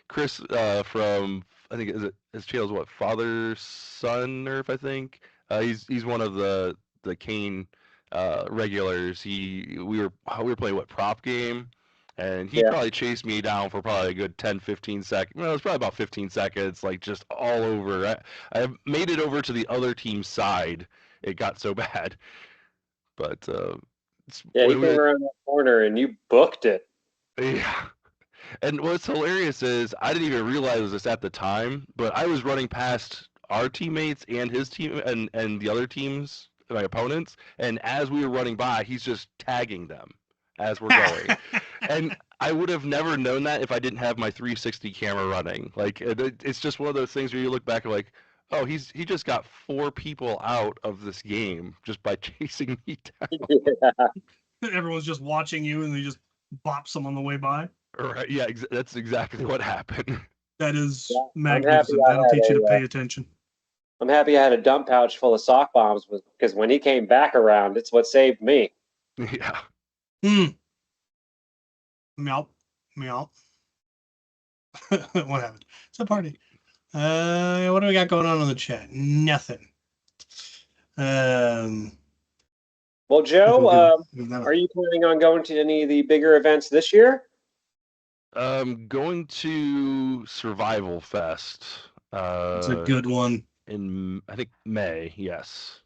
Chris from, I think his channel's what, Father Son Nerf, I think. He's one of the Kane regulars. We were playing prop game, and he probably chased me down for probably a good 10-15 seconds. Well, it was probably about 15 seconds, like just all over. I made it over to the other team's side. It got so bad, but he came around that corner and you booked it. Yeah. And what's hilarious is I didn't even realize this at the time, but I was running past our teammates and his team and the other teams, my opponents, and as we were running by, he's just tagging them as we're going. And I would have never known that if I didn't have my 360 camera running. Like, it's just one of those things where you look back and like, oh, he just got 4 people out of this game just by chasing me down. Yeah. Everyone's just watching you, and they just bops them on the way by. Right. Yeah, that's exactly what happened. That is magnificent. That'll teach you to pay attention. I'm happy I had a dump pouch full of sock bombs because when he came back around, it's what saved me. Yeah. Meow. Meow. What happened? It's a party. What do we got going on in the chat? Nothing. Well, Joe, are you planning on going to any of the bigger events this year? Going to Survival Fest. It's a good one. In, I think, May, yes.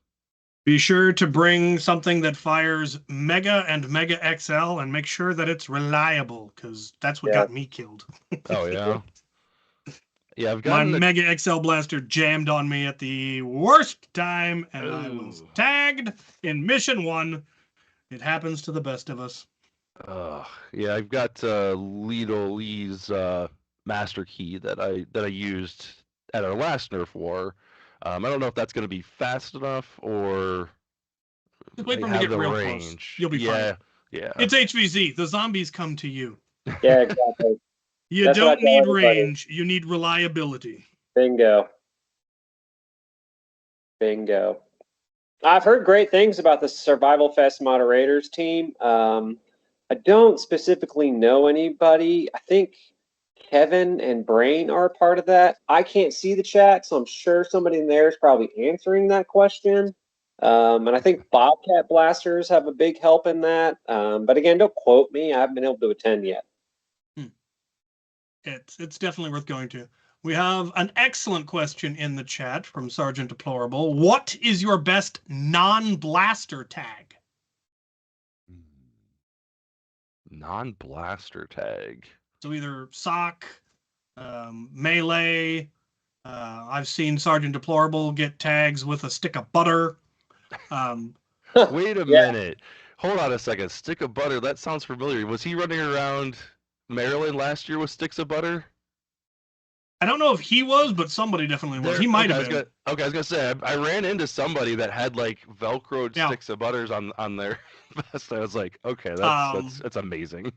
Be sure to bring something that fires Mega and Mega XL and make sure that it's reliable, because that's what got me killed. Oh, yeah? Yeah, I've My gotten Mega XL blaster jammed on me at the worst time, and I was tagged in Mission 1. It happens to the best of us. Yeah, I've got Lee's master key that I used at our last Nerf war. I don't know if that's going to be fast enough or just wait for him to get real close. You'll be fine. Yeah. It's HVZ. The zombies come to you. Yeah, exactly. You don't need range. You need reliability. Bingo. Bingo. I've heard great things about the Survival Fest moderators team. I don't specifically know anybody. I think Kevin and Brain are a part of that. I can't see the chat, so I'm sure somebody in there is probably answering that question. And I think Bobcat Blasters have a big help in that. But again, don't quote me. I haven't been able to attend yet. It's definitely worth going to. We have an excellent question in the chat from Sergeant Deplorable. What is your best non-blaster tag? Non-blaster tag. So either sock, melee. I've seen Sergeant Deplorable get tags with a stick of butter. Wait a minute. Hold on a second. Stick of butter. That sounds familiar. Was he running around Maryland last year with sticks of butter? I don't know if he was, but somebody definitely was. He might have been. I was gonna say I ran into somebody that had like Velcroed sticks of butters on their vest. I was like, okay, that's amazing.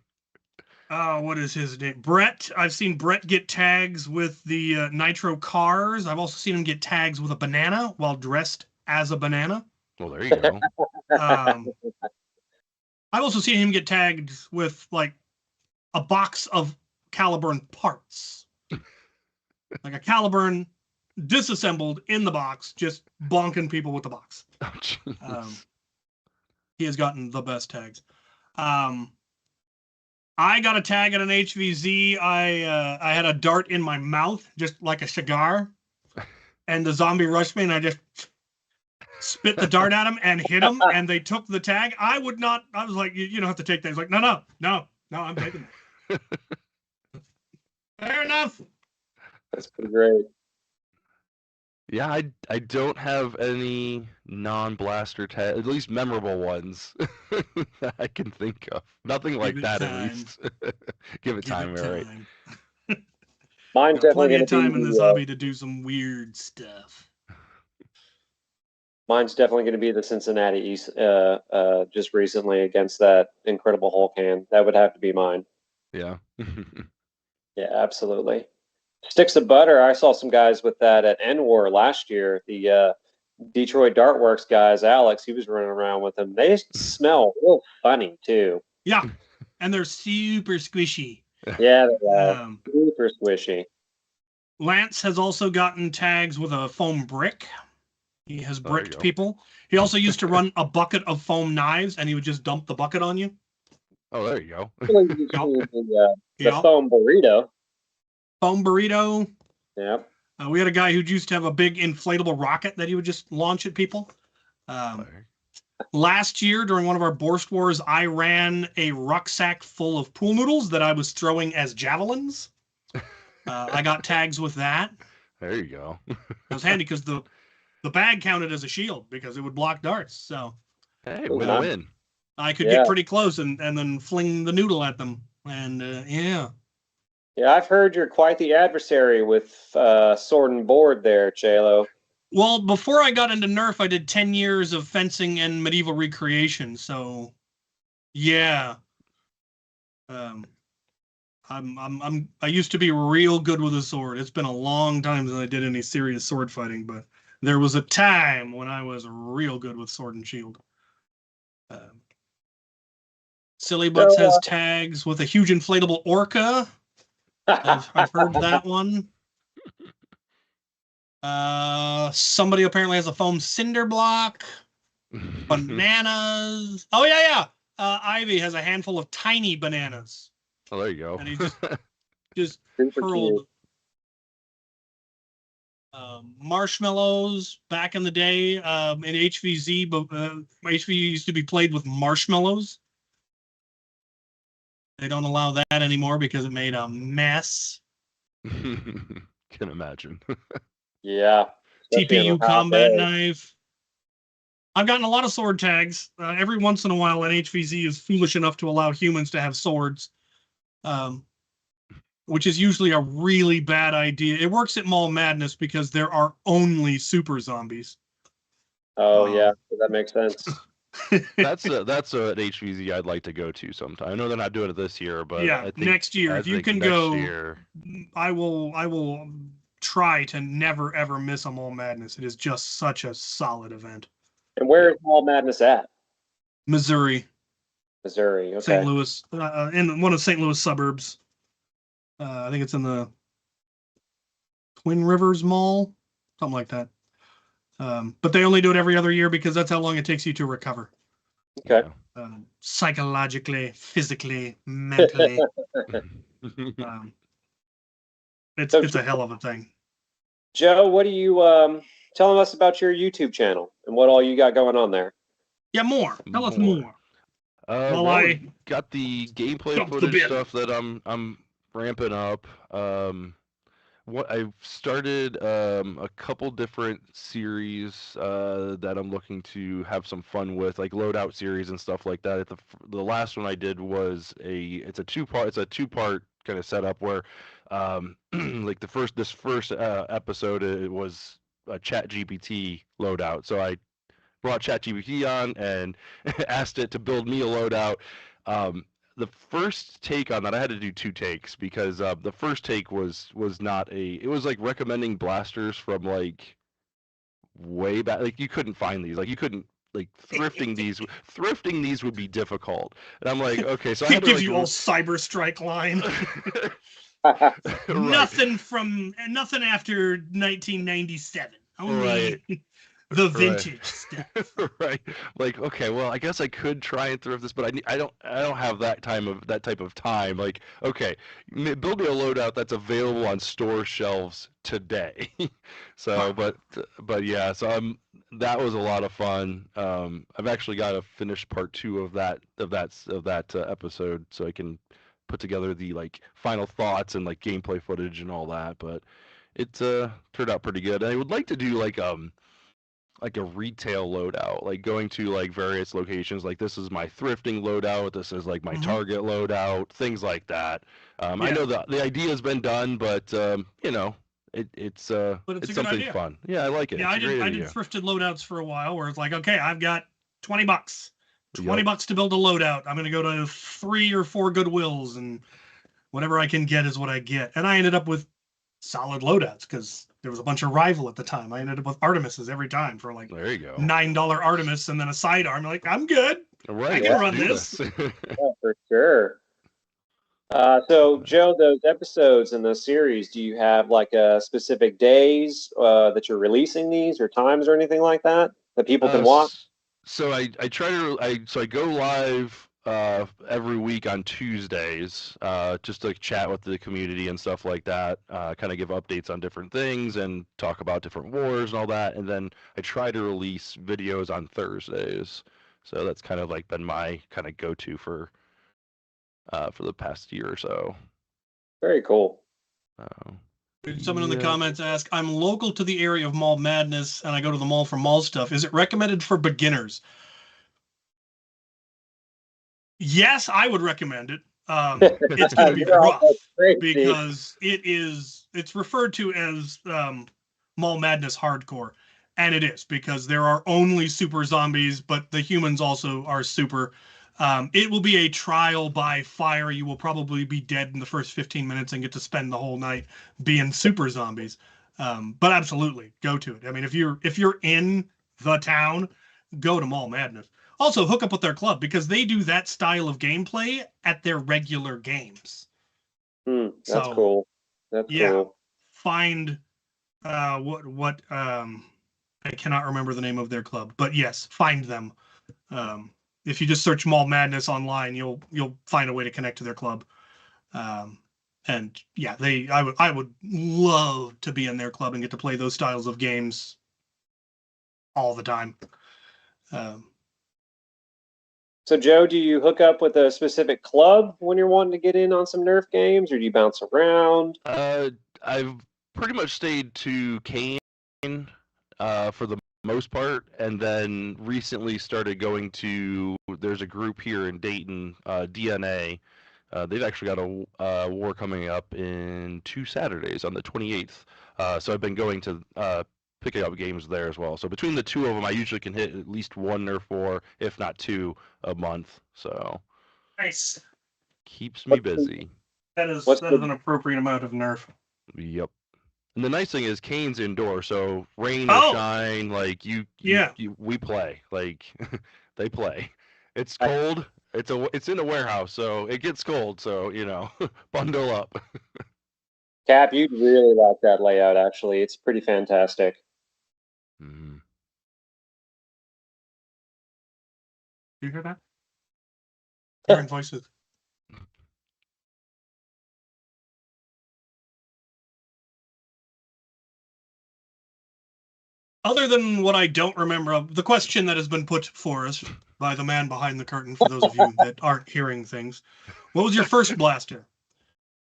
What is his name? Brett. I've seen Brett get tags with the nitro cars. I've also seen him get tags with a banana while dressed as a banana. Well, there you go. I've also seen him get tagged with like a box of Caliburn parts. Like a Caliburn disassembled in the box, just bonking people with the box. Oh, he has gotten the best tags. I got a tag at an HVZ. I had a dart in my mouth, just like a cigar, and the zombie rushed me, and I just spit the dart at him and hit him, and they took the tag. I was like, you don't have to take that. He's like, no, I'm taking it. Fair enough. That's pretty great. Yeah, I don't have any non-blaster tag, at least memorable ones that I can think of. Nothing like that, at least. Give it time, right? Mine's definitely plenty of time in this hobby to do some weird stuff. Mine's definitely going to be the Cincinnati East just recently against that Incredible Hulk hand. That would have to be mine. Yeah. Yeah, absolutely. Sticks of butter. I saw some guys with that at NWAR last year. The Detroit Dartworks guys, Alex, he was running around with them. They smell real funny too. Yeah, and they're super squishy. Yeah, they're super squishy. Lance has also gotten tags with a foam brick. He has bricked people. He also used to run a bucket of foam knives, and he would just dump the bucket on you. Oh, there you go. The foam burrito. Foam burrito. Yeah. We had a guy who used to have a big inflatable rocket that he would just launch at people. Last year, during one of our Borst Wars, I ran a rucksack full of pool noodles that I was throwing as javelins. I got tags with that. There you go. That was handy because the bag counted as a shield because it would block darts. So hey, win-win. I could get pretty close and then fling the noodle at them. And yeah. Yeah, I've heard you're quite the adversary with sword and board there, Chalo. Well, before I got into Nerf, I did 10 years of fencing and medieval recreation. So, yeah, I used to be real good with a sword. It's been a long time since I did any serious sword fighting, but There was a time when I was real good with Sword and Shield. Silly Butts has tags with a huge inflatable orca. I've heard that one. Somebody apparently has a foam cinder block. Bananas. Oh yeah. Ivy has a handful of tiny bananas. Oh, there you go. And he just Super hurled marshmallows back in the day in HVZ, but HV used to be played with marshmallows. They don't allow that anymore because it made a mess. Can imagine. Yeah. TPU combat knife. I've gotten a lot of sword tags. Every once in a while, NHVZ is foolish enough to allow humans to have swords, which is usually a really bad idea. It works at Mall Madness because there are only super zombies. Oh, yeah. That makes sense. That's an HVZ I'd like to go to sometime. I know they're not doing it this year, but yeah, I think next year if you can go, I will try to never ever miss a Mall Madness. It is just such a solid event. And where is Mall Madness at? Missouri. Okay. St. Louis, in one of St. Louis suburbs. I think it's in the Twin Rivers Mall, something like that. But they only do it every other year because that's how long it takes you to recover. Okay. Psychologically, physically, mentally. It's a hell of a thing. Joe, what are you telling us about your YouTube channel and what all you got going on there? Yeah, more. Tell us more. Well, I got the gameplay footage stuff that I'm ramping up. What I've started a couple different series that I'm looking to have some fun with, like loadout series and stuff like that. The last one I did was it's a two-part kind of setup where like this first episode it was a ChatGPT loadout. So I brought ChatGPT on and asked it to build me a loadout. The first take on that, I had to do two takes because the first take was not it was like recommending blasters from like way back. Like you couldn't find these. Like you couldn't like thrifting these would be difficult. And I'm like, okay, so I had it gives you all Cyber Strike line. Right. Nothing after 1997. Only the vintage stuff. Right. Like, okay, well, I guess I could try and thrift this, but I don't have that type of time. Like, okay, build me a loadout that's available on store shelves today. So, but yeah, so that was a lot of fun. I've actually got to finish part 2 of that episode, so I can put together the like final thoughts and like gameplay footage and all that. But it turned out pretty good. And I would like to do like a retail loadout, like going to like various locations, like this is my thrifting loadout, this is like my Target loadout, things like that. I know the idea has been done, but you know, it's something fun. Yeah, I like it. Yeah, I did thrifted loadouts for a while where it's like, okay, I've got $20. $20 to build a loadout. I'm gonna go to 3 or 4 Goodwills and whatever I can get is what I get. And I ended up with solid loadouts because there was a bunch of rival at the time. I ended up with Artemises every time for like there you go $9 Artemis and then a sidearm. Like, I'm good. Right, I can run this. Yeah, for sure. So Joe, those episodes in the series, do you have like a specific days that you're releasing these or times or anything like that people can watch? So I go live every week on Tuesdays, just to chat with the community and stuff like that, kind of give updates on different things and talk about different wars and all that. And then I try to release videos on Thursdays. So that's kind of like been my kind of go-to for the past year or so. Very cool. Someone in the comments asked, I'm local to the area of Mall Madness and I go to the mall for mall stuff. Is it recommended for beginners? Yes, I would recommend it. It's going to be rough because it's referred to as Mall Madness Hardcore. And it is because there are only super zombies, but the humans also are super. It will be a trial by fire. You will probably be dead in the first 15 minutes and get to spend the whole night being super zombies. But absolutely, go to it. I mean, if you're in the town, go to Mall Madness. Also, hook up with their club because they do that style of gameplay at their regular games. That's cool. That's cool. Find what I cannot remember the name of their club, but yes, find them. If you just search Mall Madness online, you'll find a way to connect to their club. And yeah, I would love to be in their club and get to play those styles of games all the time. So, Joe, do you hook up with a specific club when you're wanting to get in on some Nerf games, or do you bounce around? I've pretty much stayed to Kane for the most part, and then recently started going to. There's a group here in Dayton, DNA. They've actually got a war coming up in 2 Saturdays on the 28th. So I've been going to picking up games there as well. So between the two of them, I usually can hit at least one Nerf war, if not two, a month. So nice. Keeps me busy. That is an appropriate amount of Nerf. Yep. And the nice thing is Kane's indoor, so rain or shine, like we play. Like they play. It's cold. It's in a warehouse, so it gets cold. So bundle up. Cap, you'd really like that layout. Actually, it's pretty fantastic. Mm-hmm. Do you hear that? Hearing voices. Other than what I don't remember of the question that has been put for us by the man behind the curtain, for those of you that aren't hearing things, what was your first blaster?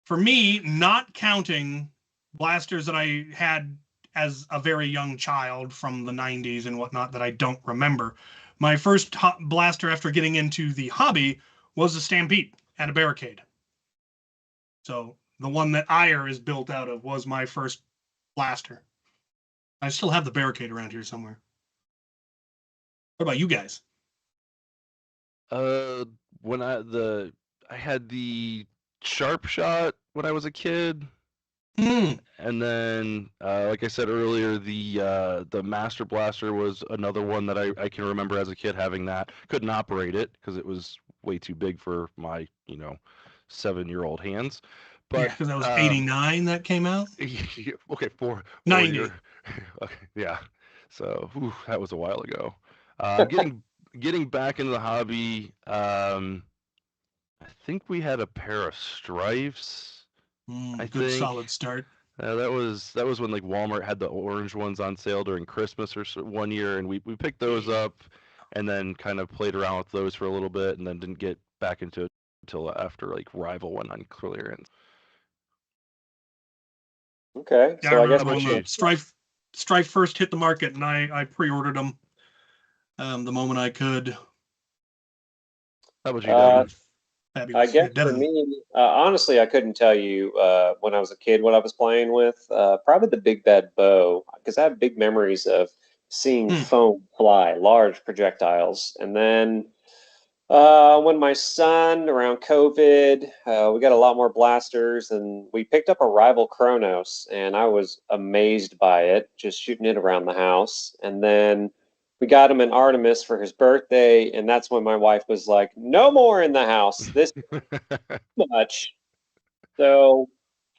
For me, not counting blasters that I had as a very young child from the 90s and whatnot that I don't remember, my first blaster after getting into the hobby was a Stampede at a barricade. So the one that Ire is built out of was my first blaster. I still have the barricade around here somewhere. What about you guys? When I had the Sharp Shot when I was a kid. And then, like I said earlier, the Master Blaster was another one that I can remember as a kid having that. Couldn't operate it because it was way too big for my 7-year-old hands. But because that was 89 that came out. Okay, 90. Okay, yeah. So that was a while ago. Getting back into the hobby. I think we had a pair of Strifes. Good solid start. That was when like Walmart had the orange ones on sale during Christmas or one year, and we picked those up, and then kind of played around with those for a little bit, and then didn't get back into it until after like Rival went on clearance. Okay, yeah, so I guess when Strife first hit the market, and I pre-ordered them the moment I could. How about you, Devin? I guess for me, honestly, I couldn't tell you when I was a kid what I was playing with. Probably the Big Bad Bow, because I have big memories of seeing foam fly, large projectiles. And then when my son, around COVID, we got a lot more blasters, and we picked up a Rival Kronos, and I was amazed by it, just shooting it around the house. And then we got him an Artemis for his birthday, and that's when my wife was like, "No more in the house. This is too much." So,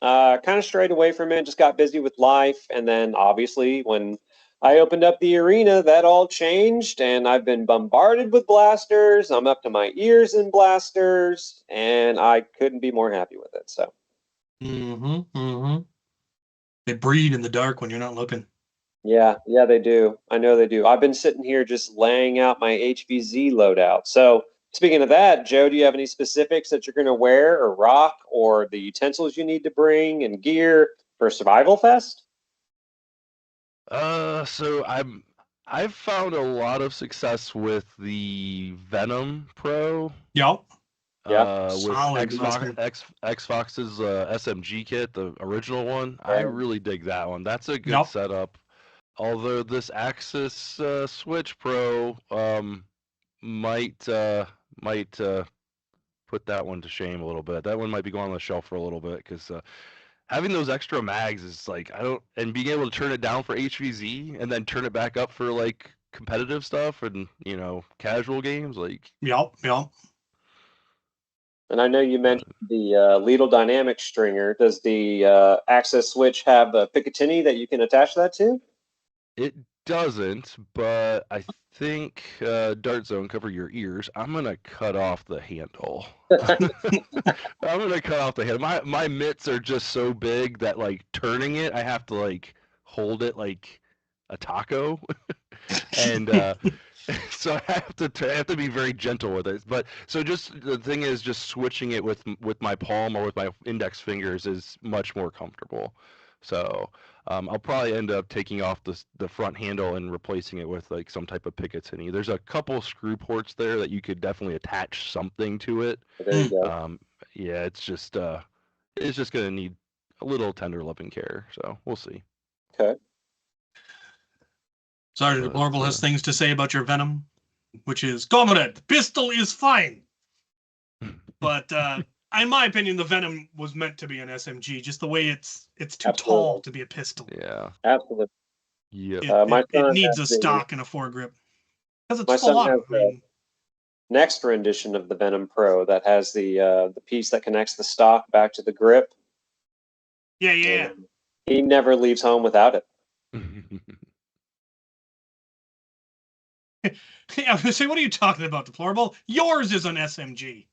kind of strayed away from it. Just got busy with life, and then obviously when I opened up the arena, that all changed, and I've been bombarded with blasters. I'm up to my ears in blasters, and I couldn't be more happy with it. So, they breed in the dark when you're not looking. Yeah, they do. I know they do. I've been sitting here just laying out my HVZ loadout. So, speaking of that, Joe, do you have any specifics that you're going to wear or rock, or the utensils you need to bring and gear for Survival Fest? So I've found a lot of success with the Venom Pro. Yep. With X-Fox's SMG kit, the original one. I really dig that one. That's a good setup. Although this Axis Switch Pro might put that one to shame a little bit. That one might be going on the shelf for a little bit because having those extra mags is like and being able to turn it down for HVZ and then turn it back up for like competitive stuff and casual games like. Yep. And I know you mentioned the Lidl Dynamic stringer. Does the access switch have a Picatinny that you can attach that to? It doesn't, but I think Dart Zone, cover your ears. I'm gonna cut off the handle. I'm gonna cut off the handle. My mitts are just so big that like turning it, I have to like hold it like a taco, and so I have to be very gentle with it. But so just the thing is, just switching it with my palm or with my index fingers is much more comfortable. So I'll probably end up taking off the front handle and replacing it with like some type of Picatinny. There's a couple screw ports there that you could definitely attach something to it. There you go. Yeah, it's just gonna need a little tender loving care. So we'll see. Okay. Sergeant Deplorable has things to say about your Venom, which is, Comrade, the pistol is fine. But in my opinion, the Venom was meant to be an SMG, just the way it's too tall to be a pistol. Yeah. Absolutely. Yeah. It needs a stock and a foregrip. Because it's full on. Next rendition of the Venom Pro that has the piece that connects the stock back to the grip. Yeah. And he never leaves home without it. I was gonna say, what are you talking about, Deplorable? Yours is an SMG.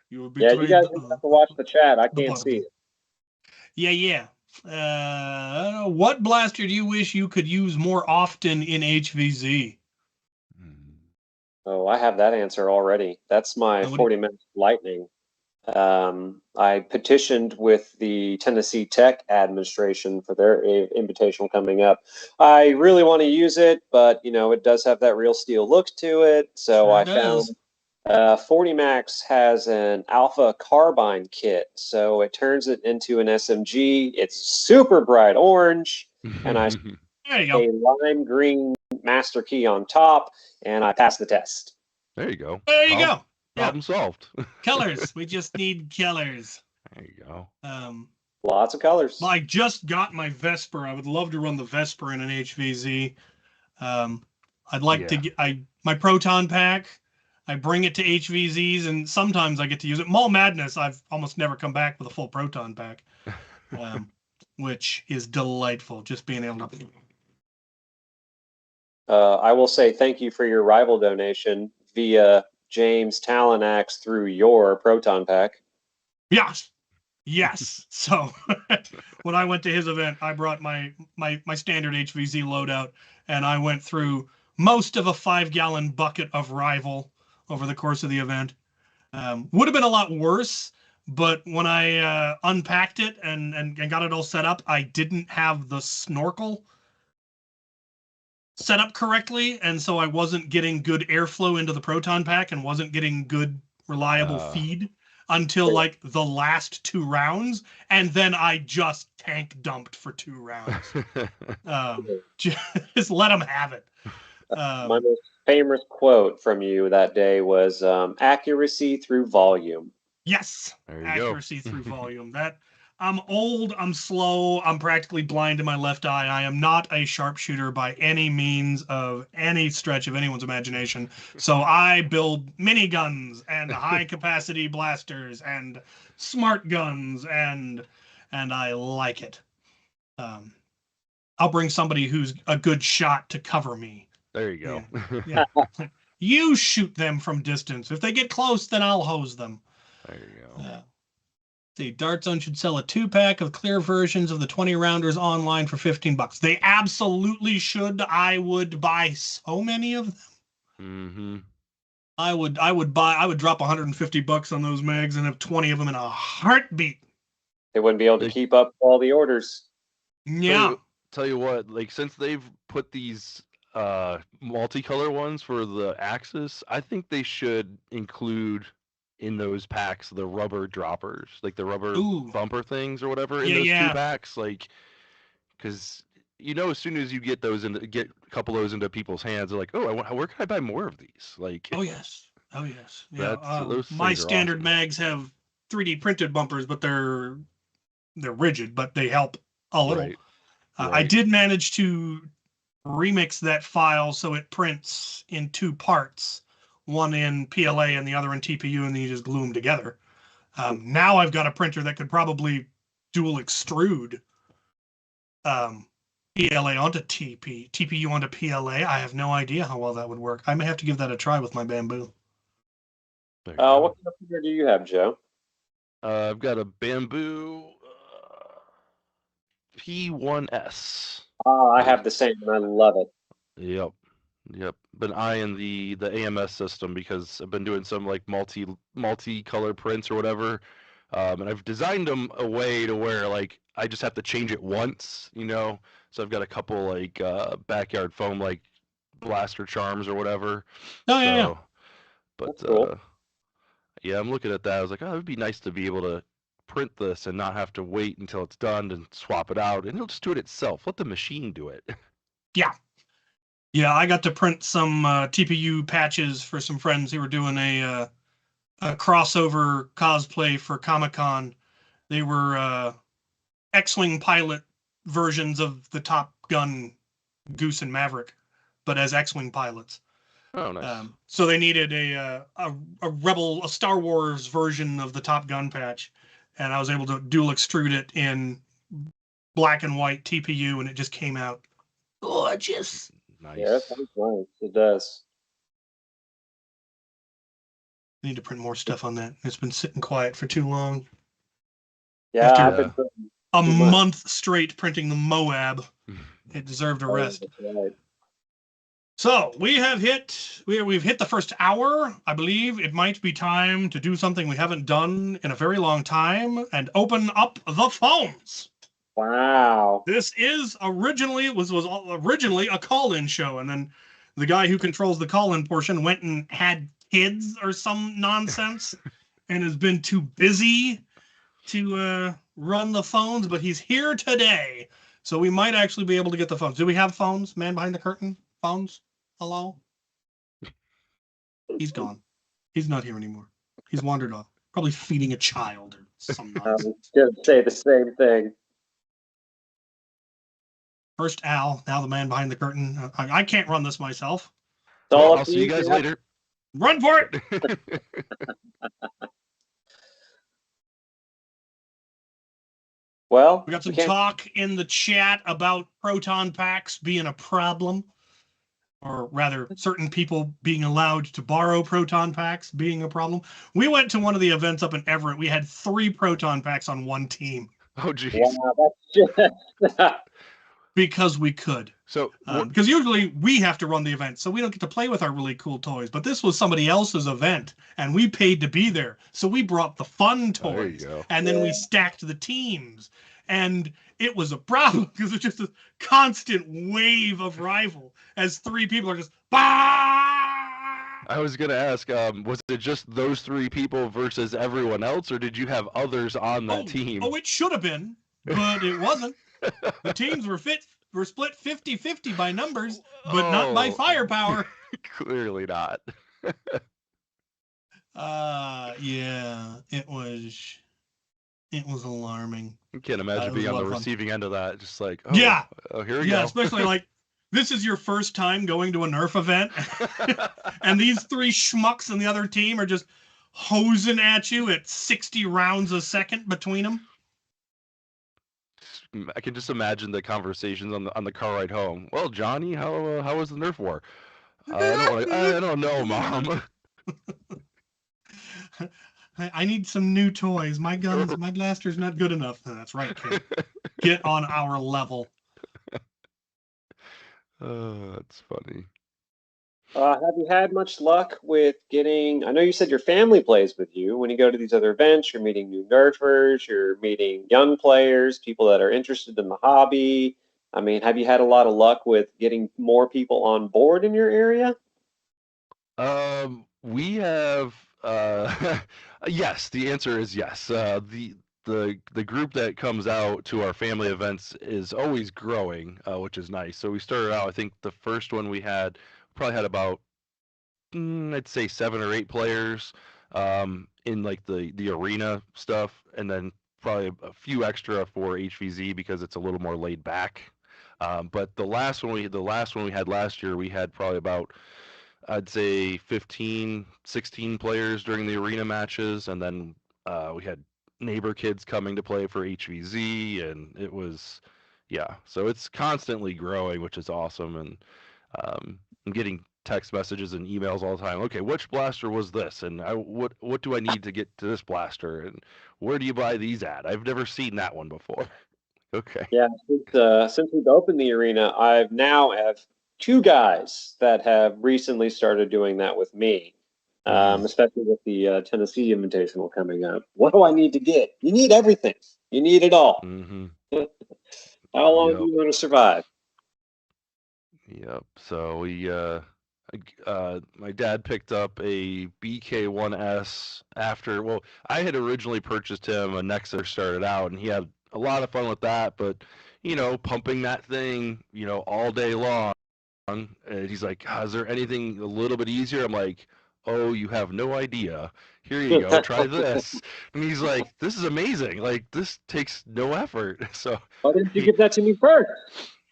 You guys have to watch the chat. I can't see it. Yeah. What blaster do you wish you could use more often in HVZ? Oh, I have that answer already. That's my 40-minute lightning. I petitioned with the Tennessee Tech administration for their invitational coming up. I really want to use it, but it does have that real steel look to it. So I found 40 Max has an alpha carbine kit, so it turns it into an SMG. It's super bright orange, and I a lime green master key on top, and I passed the test. There you go. There you go. Problem solved. Colors. We just need colors. There you go. Lots of colors. Well, I just got my Vesper. I would love to run the Vesper in an HVZ. I'd like to get my Proton Pack. I bring it to HVZs, and sometimes I get to use it. Mall Madness, I've almost never come back with a full Proton Pack, which is delightful, just being able to... I will say thank you for your rival donation via James Talanax through your Proton Pack. Yes. So when I went to his event, I brought my standard HVZ loadout, and I went through most of a 5-gallon bucket of rival over the course of the event. Would have been a lot worse, but when I unpacked it and got it all set up, I didn't have the snorkel set up correctly, and so I wasn't getting good airflow into the Proton Pack and wasn't getting good, reliable feed until like the last 2 rounds, and then I just tank dumped for 2 rounds. Just let them have it. My most famous quote from you that day was accuracy through volume. Yes, accuracy through volume. That I'm old, I'm slow, I'm practically blind in my left eye. I am not a sharpshooter by any means of any stretch of anyone's imagination. So I build miniguns and high-capacity blasters and smart guns, and I like it. I'll bring somebody who's a good shot to cover me. There you go. Yeah. You shoot them from distance. If they get close, then I'll hose them. There you go. The Dart Zone should sell a 2-pack of clear versions of the 20 rounders online for $15. They absolutely should. I would buy so many of them. I would drop $150 on those mags and have 20 of them in a heartbeat. They wouldn't be able to keep up all the orders. Yeah. Tell you what, like since they've put these multicolor ones for the Axis, I think they should include in those packs the rubber droppers, like the rubber bumper things or whatever in those 2 packs, like because as soon as you get those get a couple of those into people's hands, they're like, where can I buy more of these? Like oh yes yeah. My standard mags have 3D printed bumpers, but they're rigid, but they help a little. Right. I did manage to remix that file so it prints in 2 parts, one in PLA and the other in TPU, and then you just glue them together. Now I've got a printer that could probably dual extrude PLA onto TPU onto PLA. I have no idea how well that would work. I may have to give that a try with my Bamboo. What kind of printer do you have, Joe? I've got a Bamboo P1S. Oh, I have the same, and I love it. Yep. Been eyeing the AMS system because I've been doing some like multi-color prints or whatever, and I've designed them a way to where like I just have to change it once, you know. So I've got a couple like backyard foam like blaster charms or whatever. Oh yeah. But That's cool. yeah, I'm looking at that. I was like, oh, it'd be nice to be able to print this and not have to wait until it's done and swap it out, and it'll just do it itself. Let the machine do it. Yeah, I got to print some TPU patches for some friends who were doing a crossover cosplay for Comic-Con. They were X-Wing pilot versions of the Top Gun Goose and Maverick, but as X-Wing pilots. Oh, nice. So they needed a Star Wars version of the Top Gun patch, and I was able to dual extrude it in black and white TPU, and it just came out gorgeous. Nice. Yeah, that sounds nice. It does. I need to print more stuff on that. It's been sitting quiet for too long. Yeah, After I've been printing a too much. month straight printing the Moab. It deserved a rest. That's right. So we've hit the first hour. I believe it might be time to do something we haven't done in a very long time and open up the phones. Wow. This is originally a call-in show, and then the guy who controls the call-in portion went and had kids or some nonsense and has been too busy to run the phones, but he's here today, so we might actually be able to get the phones. Do we have phones? Man behind the curtain? Phones? Hello? He's gone. He's not here anymore. He's wandered off. Probably feeding a child or some I nonsense. was going to say the same thing. First Al, now the man behind the curtain. I can't run this myself. It's all up I'll to see you guys Jeff. later. Run for it! Well, We got some we can't- talk in the chat about proton packs being a problem, or rather, certain people being allowed to borrow proton packs being a problem. We went to one of the events up in Everett. We had 3 proton packs on one team Oh, geez. Wow, that's just because we could. So Because usually we have to run the event, so we don't get to play with our really cool toys. But this was somebody else's event, and we paid to be there. So we brought the fun there you toys, go. and then we stacked the teams. And it was a problem because it's just a constant wave of rival as 3 people are just, bah! I was gonna ask, was it just those 3 people versus everyone else, or did you have others on that team? Oh, it should have been, but it wasn't. The teams were split 50-50 by numbers, but not by Oh. firepower. Clearly not. Yeah, it was alarming. I can't imagine It was being a on lot the of fun. receiving end of that. Just like, oh, Yeah. oh, here we Yeah, go. especially like this is your first time going to a Nerf event, and these 3 schmucks in the other team are just hosing at you at 60 rounds a second between them. I can just imagine the conversations on the car ride home. Well, Johnny, how was the Nerf war? I don't know, Mom. I need some new toys. My blaster's not good enough. That's right, kid. Get on our level. Oh, that's funny. have you had much luck with getting? I know you said your family plays with you. When you go to these other events, you're meeting new Nerfers, you're meeting young players, people that are interested in the hobby. I mean, have you had a lot of luck with getting more people on board in your area? We have yes, the answer is yes. The group that comes out to our family events is always growing, which is nice. So we started out, I think the first one we had probably had about I'd say 7 or 8 players. in like the arena stuff, and then probably a few extra for HVZ because it's a little more laid back. But the last one we had last year, we had probably about, I'd say 15, 16 players during the arena matches, and then we had neighbor kids coming to play for HVZ, and it was, yeah. So it's constantly growing, which is awesome, and I'm getting text messages and emails all the time. Okay, which blaster was this, and what do I need to get to this blaster, and where do you buy these at? I've never seen that one before. Okay. Yeah, since we've opened the arena, I've now have 2 guys that have recently started doing that with me, especially with the Tennessee Invitational coming up. What do I need to get? You need everything. You need it all. Mm-hmm. How long do you want to survive? Yep. So my dad picked up a BK1S after. Well, I had originally purchased him a Nexus started out, and he had a lot of fun with that. But pumping that thing, all day long. And he's like, is there anything a little bit easier? I'm like, oh, you have no idea. Here you go, try this. And he's like, this is amazing. Like, this takes no effort. So why didn't you give that to me first?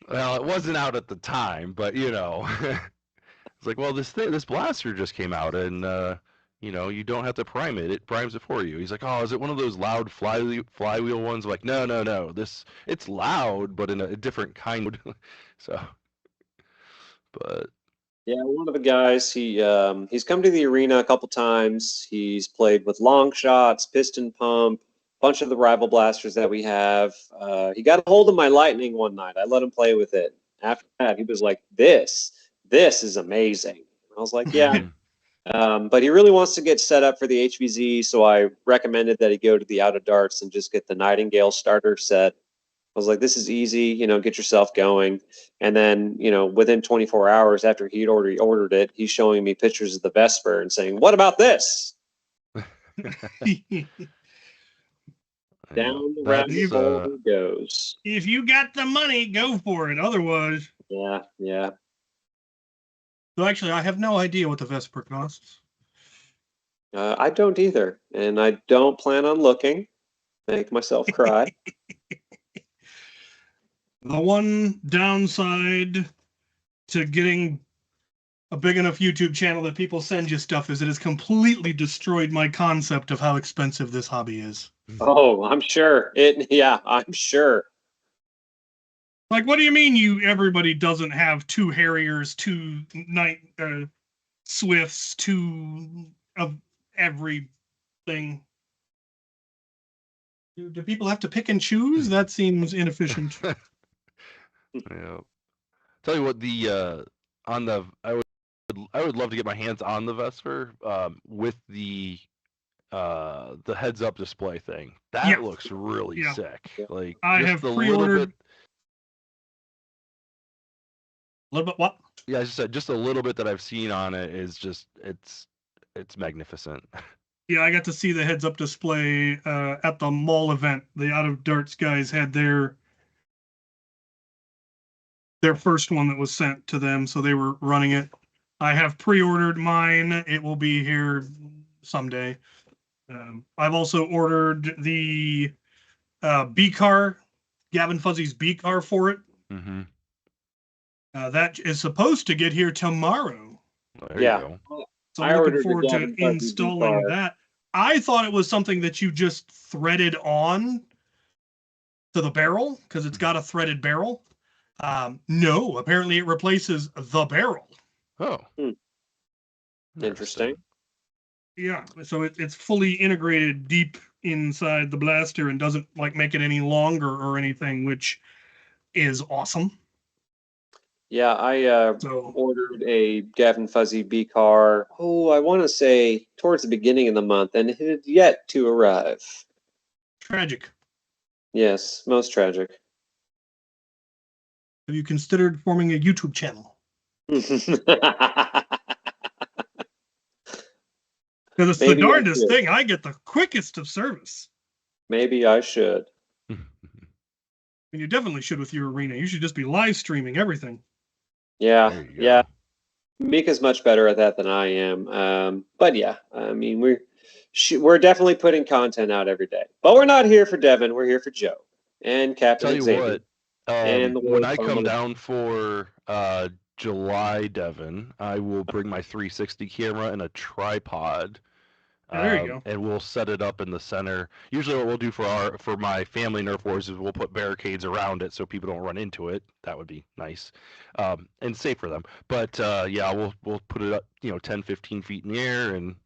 Well, it wasn't out at the time, but it's like, well, this blaster just came out, and you don't have to prime it; it primes it for you. He's like, oh, is it one of those loud flywheel ones? I'm like, no, it's loud, but in a different kind. So, but yeah, one of the guys, he's come to the arena a couple times. He's played with long shots, piston pump, bunch of the rival blasters that we have. He got a hold of my Lightning one night. I let him play with it. After that, he was like, this is amazing. I was like, yeah. But he really wants to get set up for the HVZ, so I recommended that he go to the Out of Darts and just get the Nightingale starter set. I was like, this is easy, get yourself going. And then, within 24 hours after he'd already ordered it, he's showing me pictures of the Vesper and saying, what about this? Down the rabbit hole he goes. If you got the money, go for it. Otherwise, yeah. So actually, I have no idea what the Vesper costs. I don't either, and I don't plan on looking. Make myself cry. The one downside to getting a big enough YouTube channel that people send you stuff is it has completely destroyed my concept of how expensive this hobby is. Oh, I'm sure. I'm sure. Like, what do you mean everybody doesn't have 2 Harriers, 2 Swifts, 2 of everything? Do people have to pick and choose? That seems inefficient. Yeah. Tell you what, I would love to get my hands on the Vesper with the heads-up display thing. That looks really sick. Like, I have pre-ordered. A little bit what? Yeah, I just said just a little bit that I've seen on it is just it's magnificent. Yeah, I got to see the heads-up display at the mall event. The Out of Darts guys had their first one that was sent to them, so they were running it. I have pre-ordered mine. It will be here someday. I've also ordered the B-car, Gavin Fuzzy's B-car for it. Mm-hmm. That is supposed to get here tomorrow. There you go. So I'm looking forward to installing that. I thought it was something that you just threaded on to the barrel because it's got a threaded barrel. No, apparently it replaces the barrel. Oh. Interesting. Yeah, so it's fully integrated deep inside the blaster and doesn't make it any longer or anything, which is awesome. Yeah, I ordered a Gavin Fuzzy B car. Oh, I want to say towards the beginning of the month, and it had yet to arrive. Tragic. Yes, most tragic. Have you considered forming a YouTube channel? Because it's the darndest thing. I get the quickest of service. Maybe I should. And you definitely should with your arena. You should just be live streaming everything. Yeah. Mika's much better at that than I am. But yeah, I mean, we're definitely putting content out every day. But we're not here for Devin. We're here for Joe and Captain Tell you Xavier. what, And the when I War's come Phone. down for July, Devin, I will bring my 360 camera and a tripod. There you go. And we'll set it up in the center. Usually, what we'll do for my family Nerf wars is we'll put barricades around it so people don't run into it. That would be nice, and safe for them. But yeah, we'll put it up, 10, 15 feet in the air, and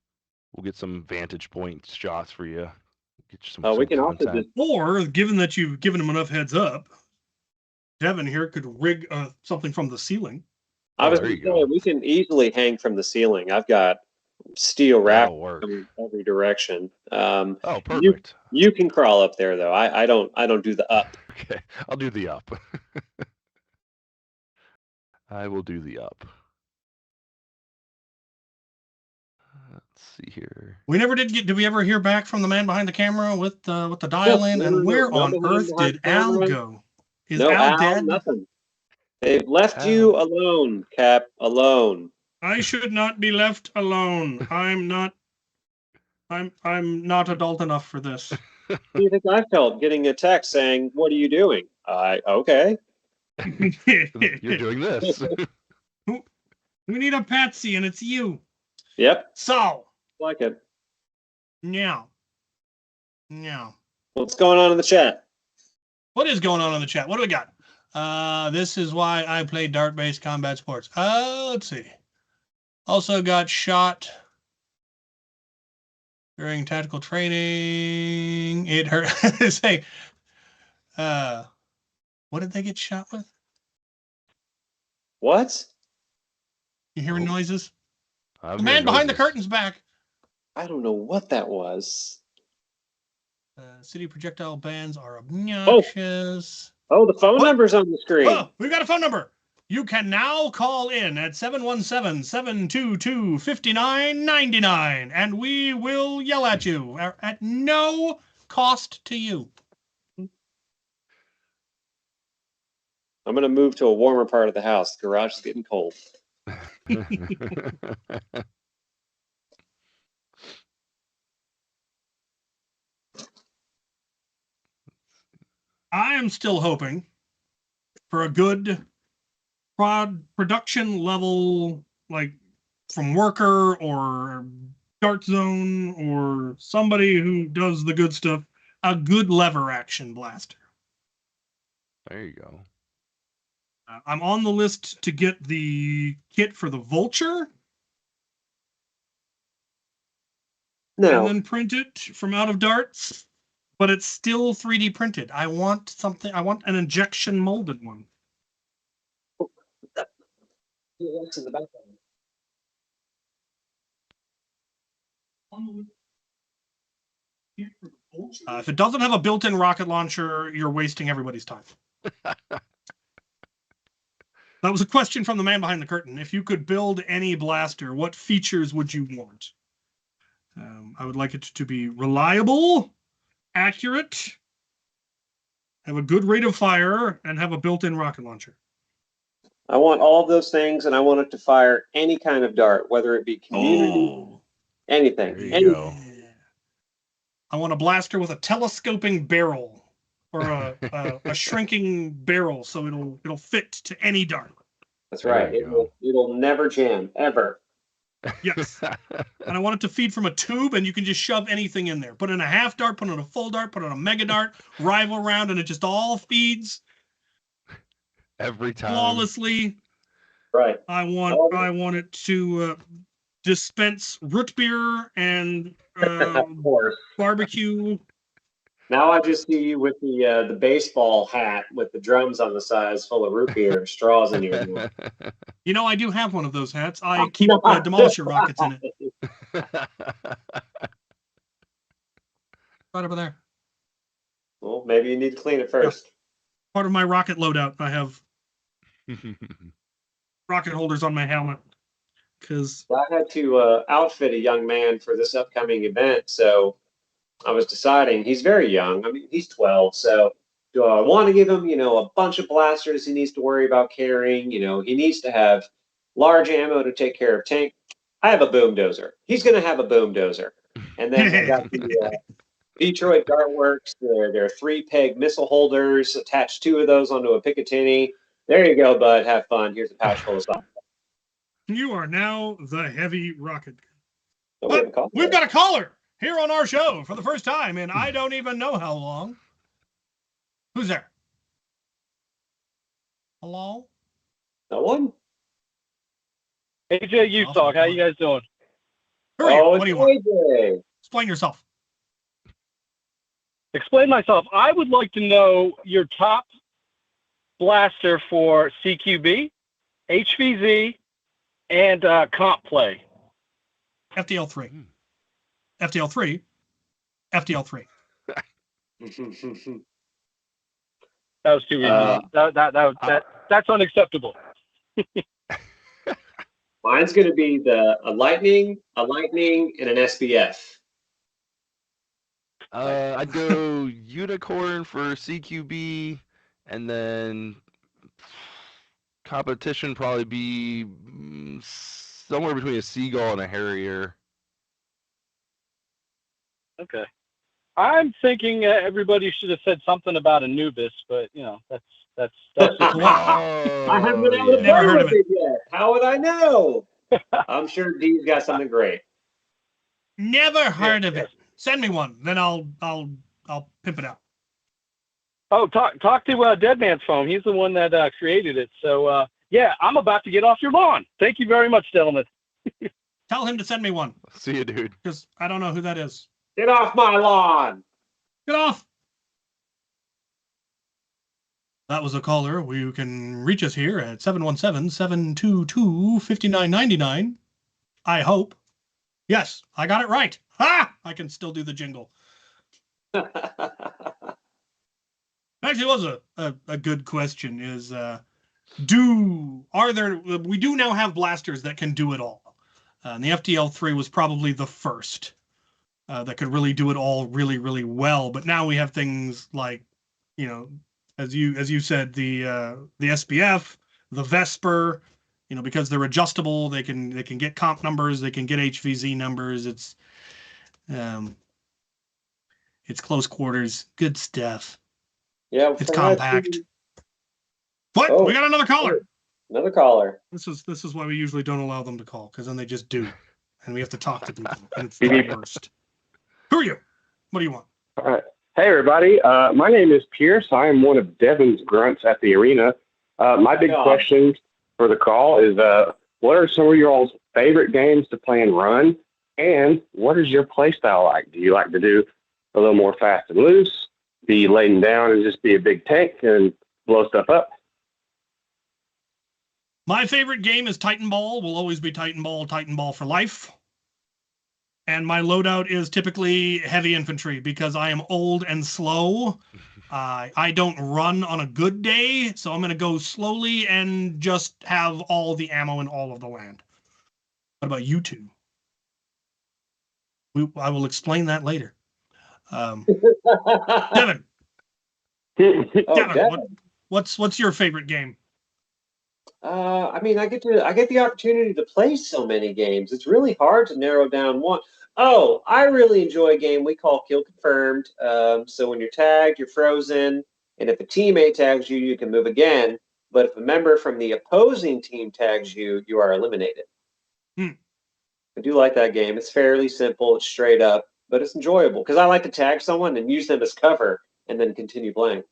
we'll get some vantage point shots for you. Get you some we can also content. Or, given that you've given him enough heads up, Devin here could rig something from the ceiling. I was there going you to say, go. we can easily hang from the ceiling. I've got steel wrap from every direction. Oh, perfect. You can crawl up there though. I don't do the up. Okay, I'll do the up. I will do the up. Let's see here. We never did we ever hear back from the man behind the camera with the dial in? And where on earth did Al go? Is Al dead? Nothing. They've left you alone, Cap. Alone. I should not be left alone. I'm not adult enough for this. What do you think I felt getting a text saying, "What are you doing?" Okay. You're doing this. We need a patsy, and it's you. Yep. So. Like it. Yeah. What's going on in the chat? What is going on in the chat? What do we got? This is why I play dart-based combat sports. Let's see. Also got shot during tactical training. It hurt. Say, what did they get shot with? What? You hearing noises? The man behind the curtain's back. I don't know what that was. City projectile bans are obnoxious. Oh, the phone number's on the screen. Oh, we've got a phone number. You can now call in at 717-722-5999, and we will yell at you at no cost to you. I'm going to move to a warmer part of the house. The garage is getting cold. I am still hoping for a good production level, like from Worker or Dart Zone or somebody who does the good stuff, a good lever action blaster. There you go. I'm on the list to get the kit for the Vulture. No. And then print it from out of darts. But it's still 3D printed. I want something. I want an injection molded one. What's in the background? If it doesn't have a built-in rocket launcher, you're wasting everybody's time. That was a question from the man behind the curtain. If you could build any blaster, what features would you want? I would like it to be reliable, accurate, have a good rate of fire, and have a built-in rocket launcher. I want all of those things, and I want it to fire any kind of dart, whether it be community, anything. There you go. I want a blaster with a telescoping barrel or a shrinking barrel, so it'll fit to any dart. That's right. It'll never jam ever. Yes. And I want it to feed from a tube, and you can just shove anything in there. Put in a half dart, put in a full dart, put in a mega dart, rival round, and it just all feeds every time flawlessly. Right. I want it to dispense root beer and of course. Barbecue. Now I just see you with the baseball hat with the drums on the sides full of root beer and straws in your mouth. You know, I do have one of those hats. I keep demolisher rockets in it. Right over there. Well, maybe you need to clean it first. Yeah. Part of my rocket loadout, I have rocket holders on my helmet. Because I had to outfit a young man for this upcoming event, so I was deciding. He's very young. I mean, he's 12, so do I want to give him, a bunch of blasters he needs to worry about carrying? He needs to have large ammo to take care of tank. I have a boom dozer. He's going to have a boom dozer. And then they got the Detroit Dart Works. They're 3-peg missile holders. Attach 2 of those onto a Picatinny. There you go, bud. Have fun. Here's a pouch full of stuff. You are now the heavy rocket. So But we've got a caller here on our show for the first time, and I don't even know how long. Who's there? Hello? No one? AJ Utah, how you guys doing? Who are you? Oh, What do you want? AJ. Explain yourself. Explain myself. I would like to know your top blaster for CQB, HVZ, and comp play. FDL3. FDL3. FDL3. That was too easy. That's unacceptable. Mine's going to be a lightning, and an SBF. I'd go unicorn for CQB, and then competition probably be somewhere between a seagull and a harrier. Okay. I'm thinking everybody should have said something about Anubis, but that's I haven't been able to Never play heard with of it yet. How would I know? I'm sure Dee's got something great. Never heard of it. Send me one, then I'll pimp it out. Oh, talk to Dead Man's Phone. He's the one that created it. So yeah, I'm about to get off your lawn. Thank you very much, gentlemen. Tell him to send me one, See you, dude. because I don't know who that is. Get off my lawn. Get off! That was a caller. You can reach us here at 717-722-5999. I hope. Yes, I got it right. Ha! I can still do the jingle. Actually, it was a good question. We do now have blasters that can do it all. And the FDL3 was probably the first that could really do it all really, really well. But now we have things like, as you said, the SBF, the Vesper, because they're adjustable, they can get comp numbers, they can get HVZ numbers. It's close quarters, good stuff. Yeah, It's compact. What? Oh. We got another caller. Another caller. This is why we usually don't allow them to call, because then they just do, and we have to talk to people, and it's the worst. Who are you? What do you want? All right. Hey, everybody. My name is Pierce. I am one of Devin's grunts at the arena. My big question for the call is, what are some of your all's favorite games to play and run? And what is your play style like? Do you like to do a little more fast and loose, be laying down and just be a big tank and blow stuff up? My favorite game is Titan Ball. Will always be Titan Ball for life. And my loadout is typically heavy infantry because I am old and slow. I don't run on a good day, so I'm going to go slowly and just have all the ammo in all of the land. What about you two? I will explain that later. Devin. Devin, what's your favorite game? I mean, I get the opportunity to play so many games. It's really hard to narrow down one. Oh, I really enjoy a game we call Kill Confirmed. So when you're tagged, you're frozen, and if a teammate tags you, you can move again. But if a member from the opposing team tags you, you are eliminated. I do like that game. It's fairly simple. It's straight up, but it's enjoyable because I like to tag someone and use them as cover and then continue playing.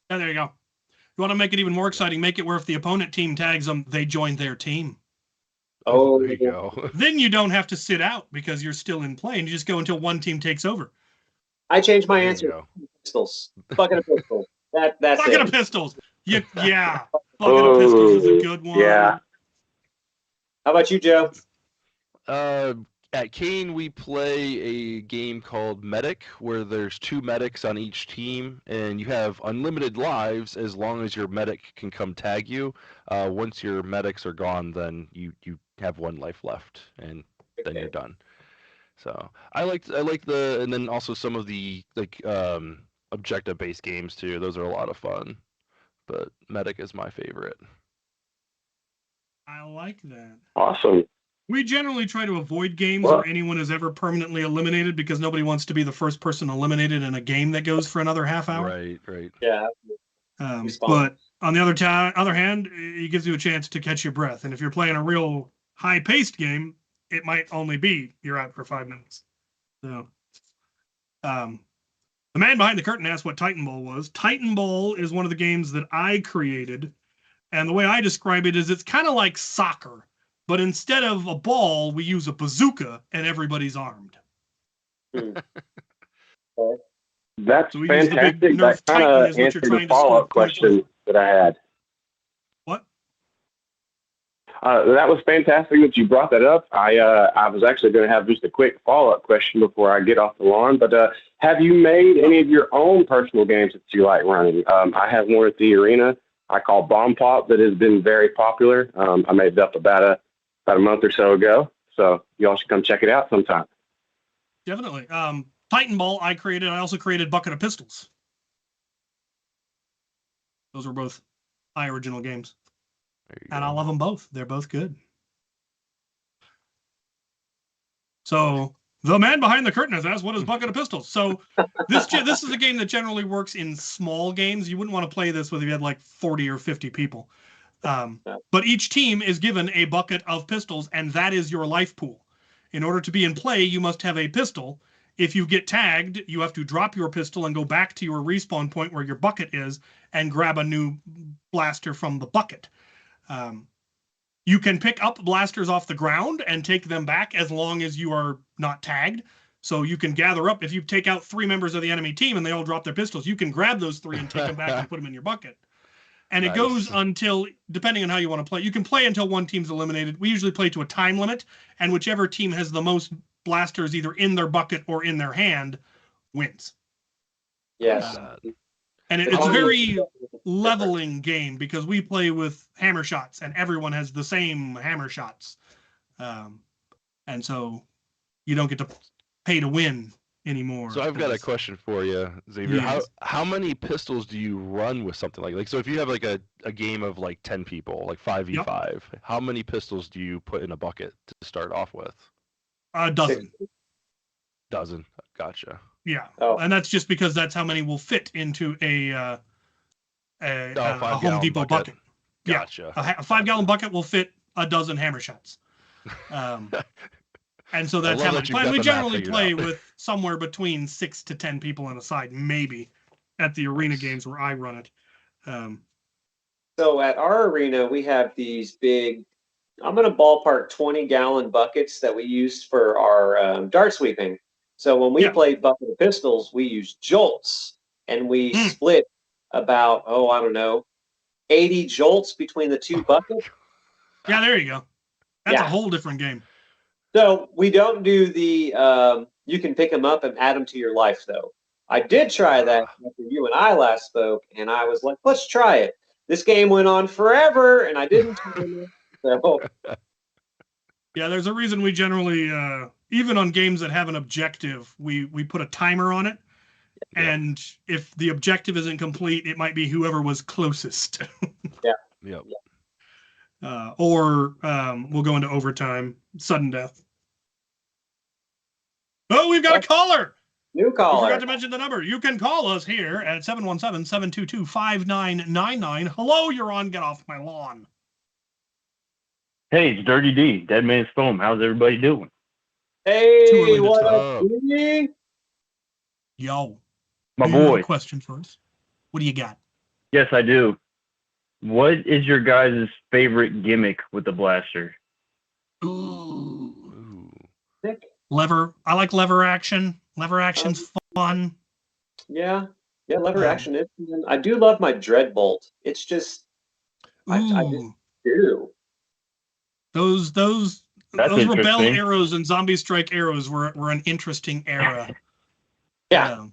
Oh, there you go. You want to make it even more exciting, make it where if the opponent team tags them, they join their team. Oh, there you go. Then you don't have to sit out because you're still in play, and you just go until one team takes over. I changed my answer. Pistols. Bucket of pistols. That's Bucket of pistols. Yeah. Bucket of pistols is a good one. Yeah. How about you, Joe? At Kane, we play a game called Medic, where there's 2 medics on each team, and you have unlimited lives as long as your medic can come tag you. Once your medics are gone, then you have 1 life left, and then you're done. So I like and then also some of the objective-based games too. Those are a lot of fun, but Medic is my favorite. I like that. Awesome. We generally try to avoid games where anyone is ever permanently eliminated because nobody wants to be the first person eliminated in a game that goes for another half hour. Right. Yeah. But on the other hand, it gives you a chance to catch your breath. And if you're playing a real high-paced game, it might only be you're out for 5 minutes. So, the man behind the curtain asked what Titan Ball was. Titan Ball is one of the games that I created. And the way I describe it is it's kind of like soccer. But instead of a ball, we use a bazooka and everybody's armed. That's So we use the big fantastic. Nerf That kind Titan of is what you're answered the trying to follow-up score points question that I had. What? That was fantastic that you brought that up. I was actually going to have just a quick follow-up question before I get off the lawn. But have you made any of your own personal games that you like running? I have one at the arena I call Bomb Pop that has been very popular. I made it up about a month or so ago. So y'all should come check it out sometime. Definitely. Titan Ball I created. I also created Bucket of Pistols. Those were both my original games. And I love them both. They're both good. So the man behind the curtain has asked, what is Bucket of Pistols? So this is a game that generally works in small games. You wouldn't want to play this with if you had like 40 or 50 people. But each team is given a bucket of pistols, and that is your life pool. In order to be in play, you must have a pistol. If you get tagged, you have to drop your pistol and go back to your respawn point where your bucket is and grab a new blaster from the bucket. You can pick up blasters off the ground and take them back as long as you are not tagged. So you can gather up. If you take out 3 members of the enemy team and they all drop their pistols, you can grab those 3 and take them back and put them in your bucket. And it goes until, depending on how you want to play, you can play until one team's eliminated. We usually play to a time limit, and whichever team has the most blasters either in their bucket or in their hand wins. Yes. And it's a very leveling game because we play with hammer shots and everyone has the same hammer shots. And so you don't get to pay to win anymore. So I've got a question for you, Xavier. Yes. How many pistols do you run with something like so if you have like a game of like 10 people, like 5v5, how many pistols do you put in a bucket to start off with? A dozen. Dozen. Gotcha. Yeah. Oh. And that's just because that's how many will fit into a Home Depot bucket. Gotcha. Yeah. A 5-gallon bucket will fit a dozen hammer shots. And so that's how much. We generally play with somewhere between 6 to 10 people on a side, maybe, at the arena games where I run it. So at our arena, we have these big, I'm going to ballpark 20-gallon buckets that we use for our dart sweeping. So when we play Bucket of Pistols, we use jolts, and we split about, 80 jolts between the 2 buckets. Yeah, there you go. That's a whole different game. So we don't do the you can pick them up and add them to your life, though. I did try that after you and I last spoke, and I was like, let's try it. This game went on forever, and I didn't try it. So. Yeah, there's a reason we generally, even on games that have an objective, we put a timer on it. And if the objective isn't complete, it might be whoever was closest. Yep. Or we'll go into overtime, sudden death. Oh, we've got a caller. New caller. We forgot to mention the number. You can call us here at 717-722-5999. Hello, you're on Get Off My Lawn. Hey, it's Dirty D, Dead Man's Foam. How's everybody doing? Hey, what up, D? Yo. My boy. Question for us. What do you got? Yes, I do. What is your guys' favorite gimmick with the blaster? Ooh. Lever. I like lever action. Lever action's fun. Yeah, lever action is fun. I do love my dread bolt. It's just, I just do. Those rebel arrows and zombie strike arrows were an interesting era. Yeah.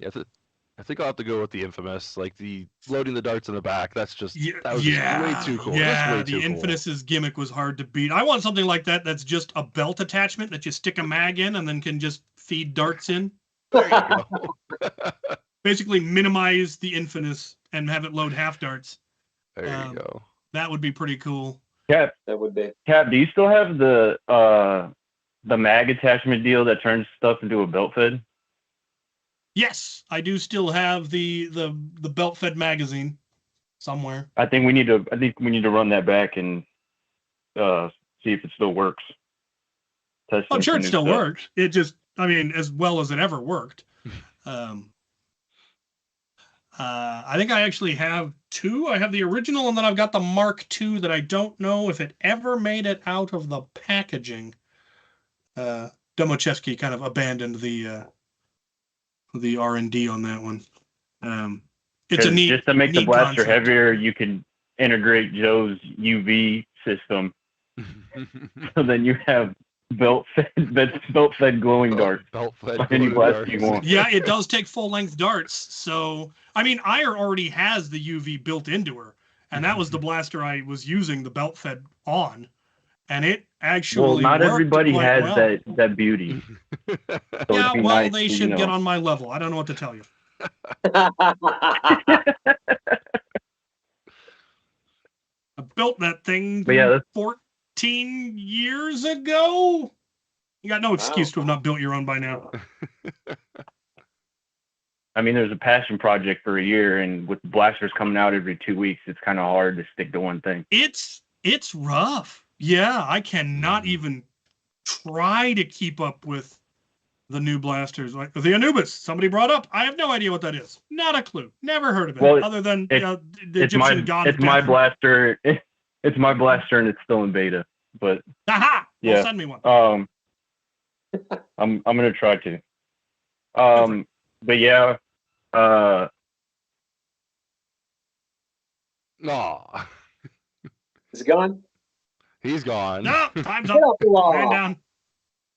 I think I'll have to go with the infamous, like the loading the darts in the back. That's just that was just way too cool. Yeah, the Infamous's gimmick was hard to beat. I want something like that that's just a belt attachment that you stick a mag in and then can just feed darts in. There you go. Basically minimize the Infamous and have it load half darts. There you go. That would be pretty cool. Cap, That would be. Cap, do you still have the mag attachment deal that turns stuff into a belt fed? Yes, I do still have the belt fed magazine somewhere. I think we need to run that back and see if it still works. Test I'm some sure it new still stuff. works. It just, I mean, as well as it ever worked. I think I actually have two. I have the original, and then I've got the Mark II that I don't know if it ever made it out of the packaging. Domochevsky kind of abandoned the R&D on that one. It's a neat, just to make the neat blaster concept. heavier, you can integrate Joe's UV system, so then you have belt fed glowing darts. Belt fed Any glowing blaster you darts. want. Yeah, it does take full length darts. So, I mean, Ire already has the UV built into her, and that was the blaster I was using the belt fed on, and it actually Well, not worked everybody quite has well. that beauty. So Yeah, it'd be well, nice they to, should get on my level. I don't know what to tell you. I built that thing But yeah, 14 years ago. You got no excuse to have not built your own by now. I mean, there's a passion project for a year, and with blasters coming out every 2 weeks, it's kind of hard to stick to one thing. It's rough. Yeah, I cannot even try to keep up with the new blasters. Like the Anubis, somebody brought up. I have no idea what that is. Not a clue. Never heard of it. Well, other than the It's Egyptian god. it's my blaster. It's my blaster, and it's still in beta. But Aha! yeah, Well, send me one. I'm gonna try to. But yeah, Aw. Is it gone? He's gone. No, time's Get up. off the wall. Man down.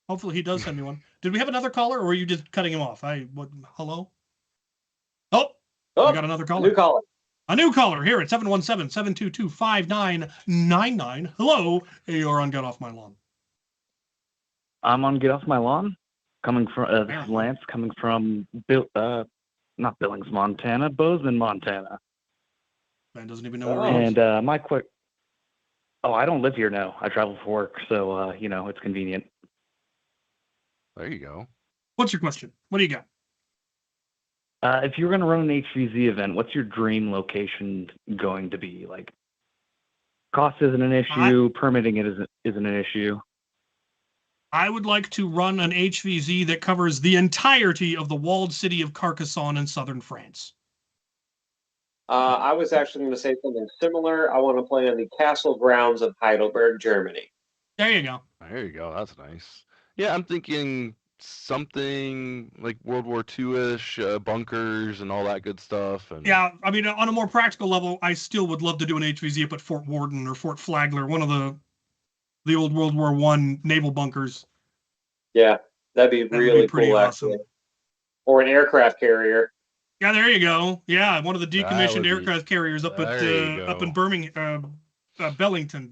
Hopefully he does send me one. Did we have another caller, or were you just cutting him off? Hello? Oh, we got another caller. New caller. A new caller here at 717-722-5999. Hello, you're on Get Off My Lawn. I'm on Get Off My Lawn. Coming from this is Lance, coming from not Billings, Montana, Bozeman, Montana. Man doesn't even know where he is. And I don't live here now. I travel for work, so it's convenient. There you go. What's your question? What do you got? If you're going to run an HVZ event, what's your dream location going to be? Like, cost isn't an issue. Permitting it isn't an issue. I would like to run an HVZ that covers the entirety of the walled city of Carcassonne in southern France. I was actually going to say something similar. I want to play on the castle grounds of Heidelberg, Germany. There you go. There you go. That's nice. Yeah, I'm thinking something like World War II-ish, bunkers and all that good stuff. And yeah, I mean, on a more practical level, I still would love to do an HVZ up at Fort Worden or Fort Flagler, one of the old World War I naval bunkers. Yeah, that'd be really pretty cool, awesome. actually. Or an aircraft carrier. Yeah, there you go. Yeah, one of the decommissioned aircraft carriers up There you up in go. Birmingham, Bellingham.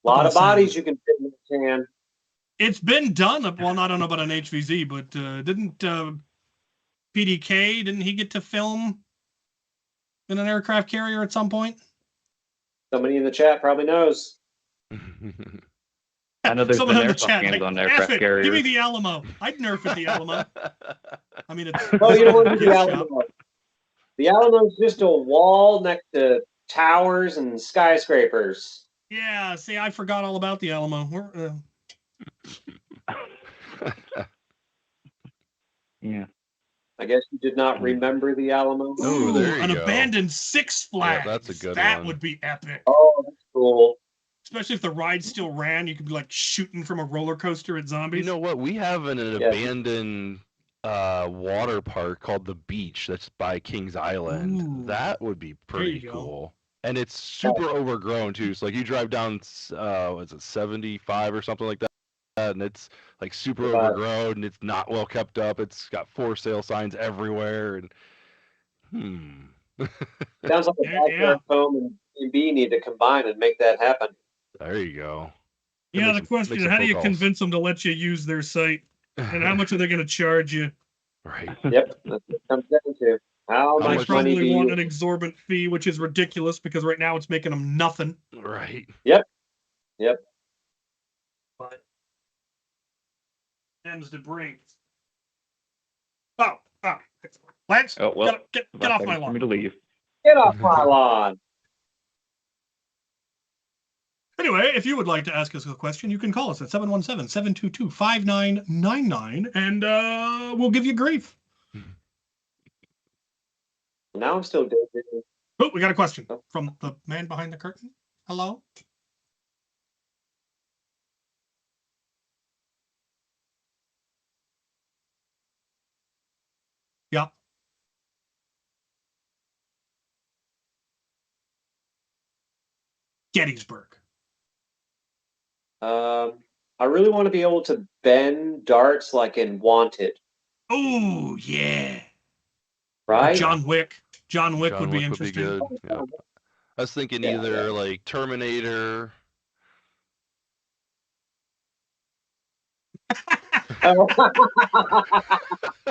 A lot of bodies you can fit in the can. It's been done. Well, I don't know about an HVZ, but didn't PDK, didn't he get to film in an aircraft carrier at some point? Somebody in the chat probably knows. I know there's Someone been in the airsoft chat, games like, on F aircraft it, carriers. give me the Alamo. I'd nerf at the Alamo. I mean, it's Oh, you don't want to do the shop. Alamo. The Alamo's just a wall next to towers and skyscrapers. Yeah, see, I forgot all about the Alamo. Yeah. I guess you did not remember the Alamo. Oh, there you an go. abandoned Six Flags. Yeah, that's a good That one. would be epic. Oh, that's cool. Especially if the ride still ran, you could be like shooting from a roller coaster at zombies. You know what? We have an abandoned water park called the Beach that's by Kings Island. Ooh. That would be pretty you go. cool. And it's super overgrown too. So like you drive down, was it 75 or something like that? And it's like super overgrown and it's not well kept up. It's got for sale signs everywhere. And Sounds like a backyard foam and B need to combine and make that happen. There you go. Yeah, the question is, how do you convince them to let you use their site? And how much are they going to charge you? Right. Yep, that's what it comes down to. How How I much much money do probably want you? an exorbitant fee, which is ridiculous because right now it's making them nothing. Right. Yep. But ends to bring. Oh, Lance, Oh well, get last off my second for me lawn. to leave. Get off my lawn. Anyway, if you would like to ask us a question, you can call us at 717-722-5999, and we'll give you grief. Now I'm still dead. Oh, we got a question from the man behind the curtain. Hello? Yeah. Gettysburg. I really want to be able to bend darts like in Wanted, Oh, yeah. right? John Wick. John Wick would be Would be interesting. good. Yeah. I was thinking Yeah, either yeah. like Terminator.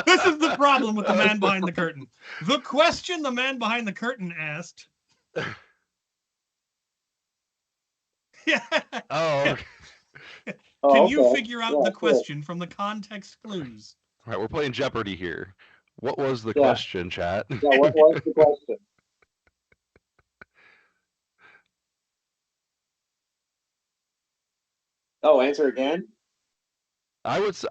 This is the problem with the man behind the curtain. The question the man behind the curtain asked. Yeah. Oh, Can you okay. figure out Yeah, the cool. question from the context clues? all right. We're playing Jeopardy here. What was the Yeah. question, chat? Yeah, what was the question? Oh, answer again? I would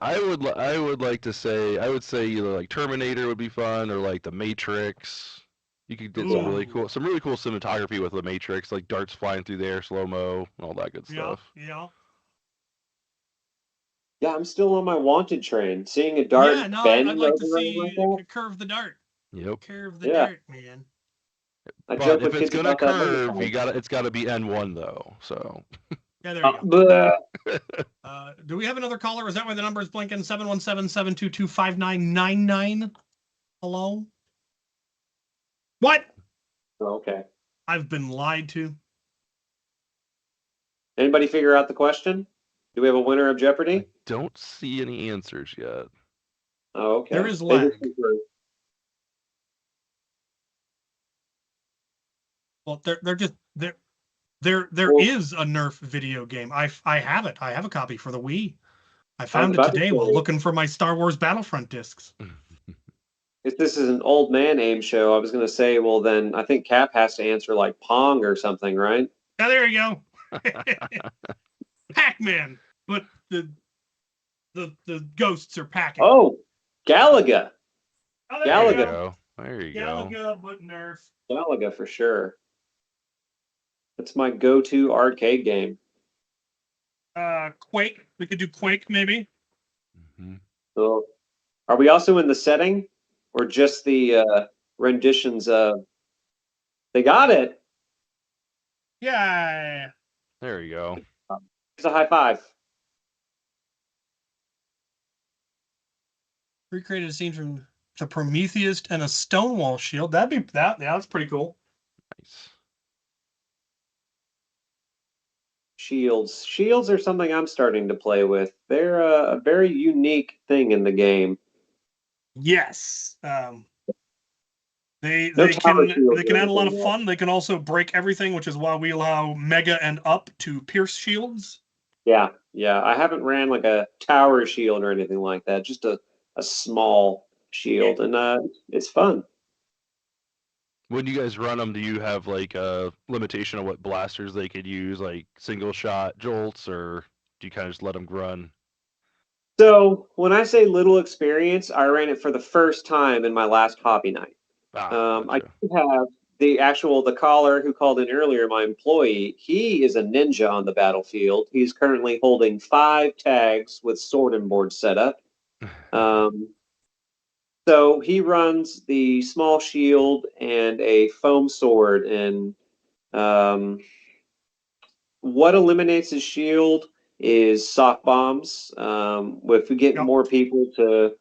like to say I would say either like Terminator would be fun or like The Matrix. You could get some really Ooh. cool cinematography with The Matrix, like darts flying through the air, slow mo, and all that good stuff. Yeah. Yeah, I'm still on my Wanted train. Seeing a dart Yeah, no, bend I'd like to over like see that. curve the dart. Yep. Curve the Yeah. dart, man. I But joke if with it's kids gonna about that curve, motorcycle. it's gotta be N1 though. So Yeah, there you go. Bleh. Do we have another caller? Is that why the number is blinking? 717-722-5999. Hello? What? Okay. I've been lied to. Anybody figure out the question? Do we have a winner of I Jeopardy? don't see any answers yet. Oh, okay. There is Maybe lag. it's through. Well, they're just there Well, is a Nerf video game. I have it. I have a copy for the Wii. I I was found it about to today while say, looking for my Star Wars Battlefront discs. if this is an old man aim show, I was going to say, well, then I think Cap has to answer like Pong or something, right? Yeah, there you go. Pac-Man, but the ghosts are packing. Oh, Galaga. Oh, There there you you Galaga. go. go. There you go. Galaga, but Nerf. Galaga for sure. That's my go-to arcade game. Quake. We could do Quake maybe. hmm So, are we also in the setting or just the renditions of? They got it. Yeah. There you go. It's a high five. Recreated a scene from the Prometheus and a Stonewall shield. That'd be that. Yeah, that's pretty cool. Nice. Shields. Shields are something I'm starting to play with. They're a very unique thing in the game. Yes. They No they tower can shields they or can add a lot of anything, fun. They can also break everything, which is why we allow Mega and Up to pierce shields. Yeah, yeah. I haven't ran like a tower shield or anything like that. Just a small shield, and it's fun. When you guys run them, do you have like a limitation on what blasters they could use, like single shot jolts, or do you kind of just let them run? So when I say little experience, I ran it for the first time in my last hobby night. I Gotcha. do have the caller who called in earlier, my employee. He is a ninja on the battlefield. He's currently holding 5 tags with sword and board set up. So he runs the small shield and a foam sword, and what eliminates his shield is sock bombs. If we get Yep. more people to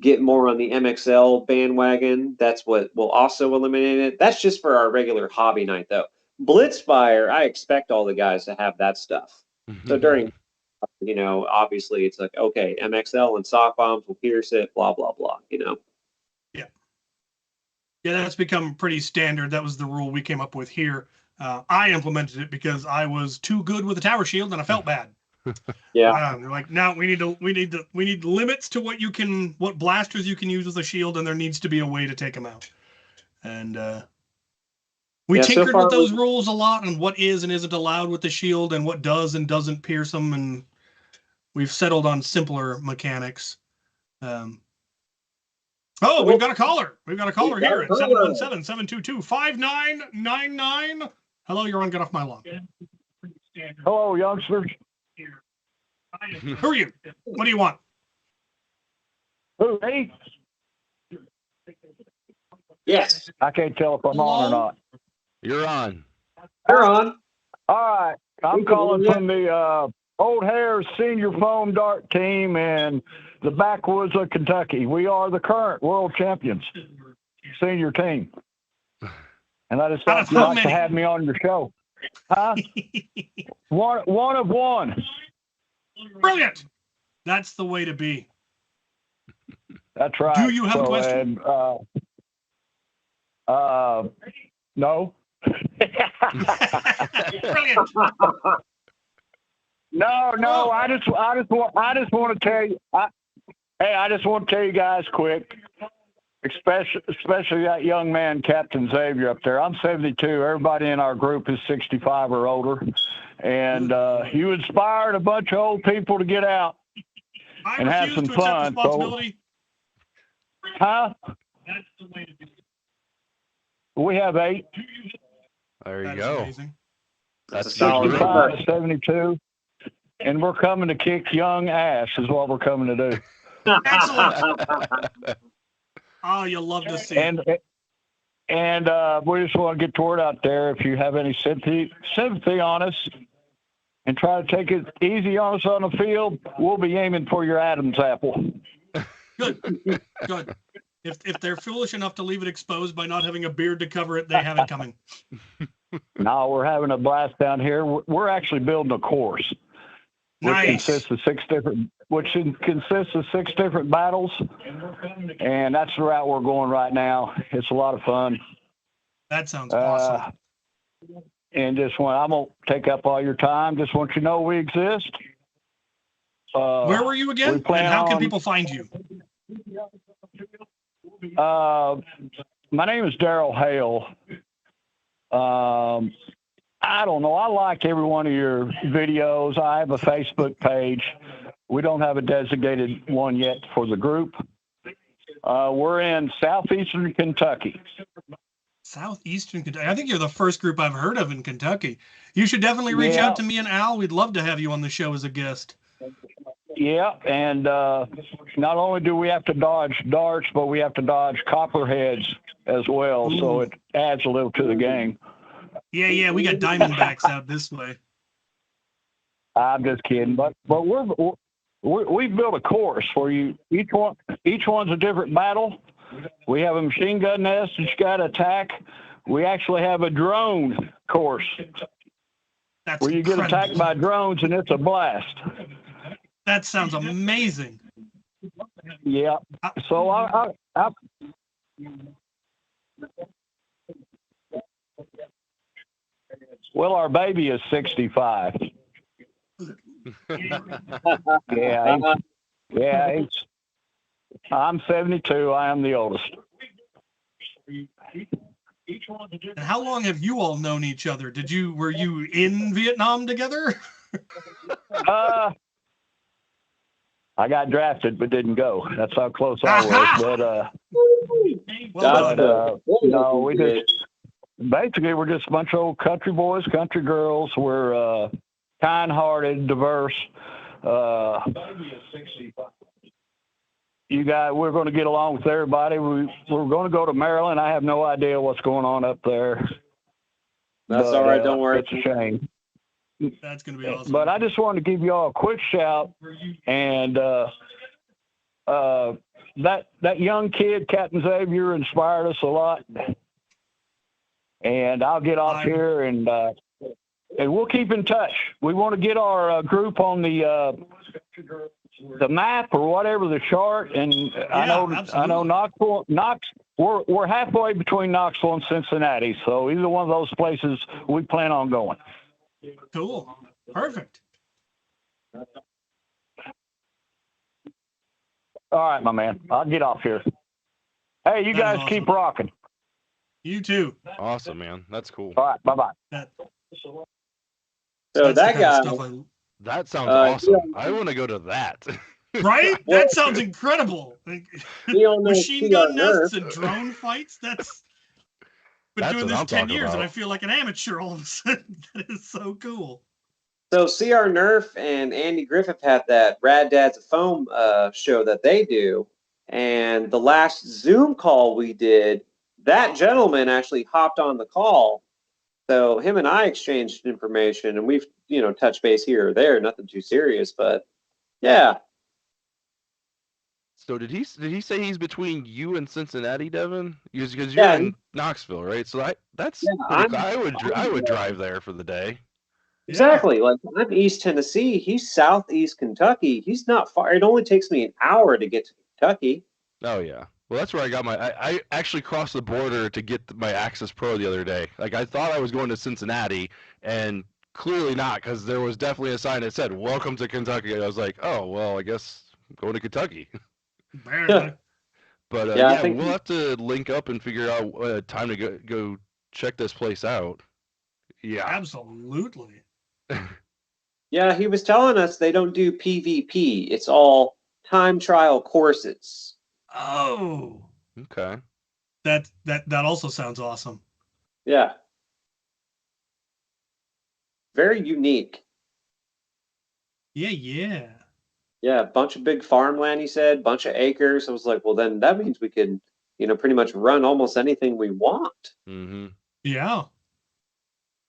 get more on the MXL bandwagon, that's what will also eliminate it. That's just for our regular hobby night, though. Blitzfire, I expect all the guys to have that stuff. So during, obviously it's like, okay, MXL and sock bombs will pierce it, blah, blah, blah, Yeah, that's become pretty standard. That was the rule we came up with here. I implemented it because I was too good with the tower shield and I felt bad. Yeah. They're like, no, we need limits to what blasters you can use with a shield, and there needs to be a way to take them out. And we tinkered with those rules a lot on what is and isn't allowed with the shield and what does and doesn't pierce them, and we've settled on simpler mechanics. We've got a caller. We've got a caller here at 717-722-5999. Hello, you're on Get Off My Lawn. Hello, youngsters. Who are you? What do you want? Who, me? Yes. I can't tell if I'm on or not. You're on. You're on. All right. I'm calling from the Old Hares Senior Foam Dart Team in the backwoods of Kentucky. We are the current world champions, senior team. And I just thought you'd like to have me on your show. Huh? one of one. Brilliant. That's the way to be. That's right. Do you have a question? No. Brilliant. No. I just want to tell you. I just want to tell you guys quick, especially that young man, Captain Xavier up there. I'm 72. Everybody in our group is 65 or older, and you inspired a bunch of old people to get out and have some fun. Responsibility. Huh? That's the way to do it. We have 8. There you go. Amazing. That's 65 to 72. And we're coming to kick young ass is what we're coming to do. Excellent. Oh, you'll love to see. And we just want to get the word out there. If you have any sympathy on us and try to take it easy on us on the field, we'll be aiming for your Adam's apple. Good. If they're foolish enough to leave it exposed by not having a beard to cover it, they have it coming. No, we're having a blast down here. We're actually building a course, which consists of 6 different battles, and that's the route we're going right now. It's a lot of fun. That sounds awesome. And I won't take up all your time. Just want you to know we exist. Where were you again? And how can people find you? My name is Daryl Hale. I don't know. I like every one of your videos. I have a Facebook page. We don't have a designated one yet for the group. We're in southeastern Kentucky. Southeastern Kentucky. I think you're the first group I've heard of in Kentucky. You should definitely reach out to me and Al. We'd love to have you on the show as a guest. Yeah, and not only do we have to dodge darts, but we have to dodge copperheads as well. Ooh. So it adds a little to the game. Yeah, we got Diamondbacks out this way. I'm just kidding, but we've built a course for you. Each one's a different battle. We have a machine gun nest that you got to attack. We actually have a drone course where you get attacked by drones, and it's a blast. That sounds amazing. Yeah. So well, our baby is 65. I'm 72. I am the oldest. And how long have you all known each other? Were you in Vietnam together? I got drafted but didn't go. That's how close I was. No, we're just a bunch of old country boys, country girls. We're kind-hearted, diverse. We're going to get along with everybody. We're going to go to Maryland. I have no idea what's going on up there. That's all right. Don't worry. It's a shame. That's going to be awesome. But I just wanted to give you all a quick shout. And that young kid, Captain Xavier, inspired us a lot. And I'll get off here and we'll keep in touch. We want to get our group on the map or whatever, the chart. And I know We're halfway between Knoxville and Cincinnati, so either one of those places we plan on going. Cool. Perfect. All right, my man. I'll get off here. Hey, you That is guys awesome. keep rocking. You too. Awesome, man. That's cool. All right, bye-bye. So That's that the kind guy, of stuff That sounds Uh, awesome. I want to go to that. right? Well- That sounds incredible. Like, we all know machine CR gun Nerf. nests and drone fights. That's been That's doing what this I'm 10 talking years, and about. I feel like an amateur all of a sudden. That is so cool. So CR Nerf and Andy Griffith have that Rad Dads of Foam show that they do. And the last Zoom call we did, that gentleman actually hopped on the call. So him and I exchanged information, and we've, touched base here or there, nothing too serious, but yeah. So did he say he's between you and Cincinnati, Devin? Because you're Yeah, in Knoxville, right? So that's Yeah, pretty cool. I'm- I would drive there for the day. Exactly. Like I'm East Tennessee. He's Southeast Kentucky. He's not far. It only takes me an hour to get to Kentucky. Oh yeah. Well, that's where I got my. I actually crossed the border to get my Access Pro the other day. Like I thought I was going to Cincinnati, and clearly not, because there was definitely a sign that said "Welcome to Kentucky." And I was like, oh well, I guess I'm going to Kentucky. Apparently. But Yeah, I yeah, think- we'll have to link up and figure out time to go check this place out. Yeah. Absolutely. Yeah, he was telling us they don't do PvP. It's all time trial courses. Oh, Okay. that also sounds awesome. Yeah. Very unique. Yeah. Yeah, a bunch of big farmland, he said, bunch of acres. I was like, well, then that means we could, pretty much run almost anything we want. Mm-hmm. Yeah.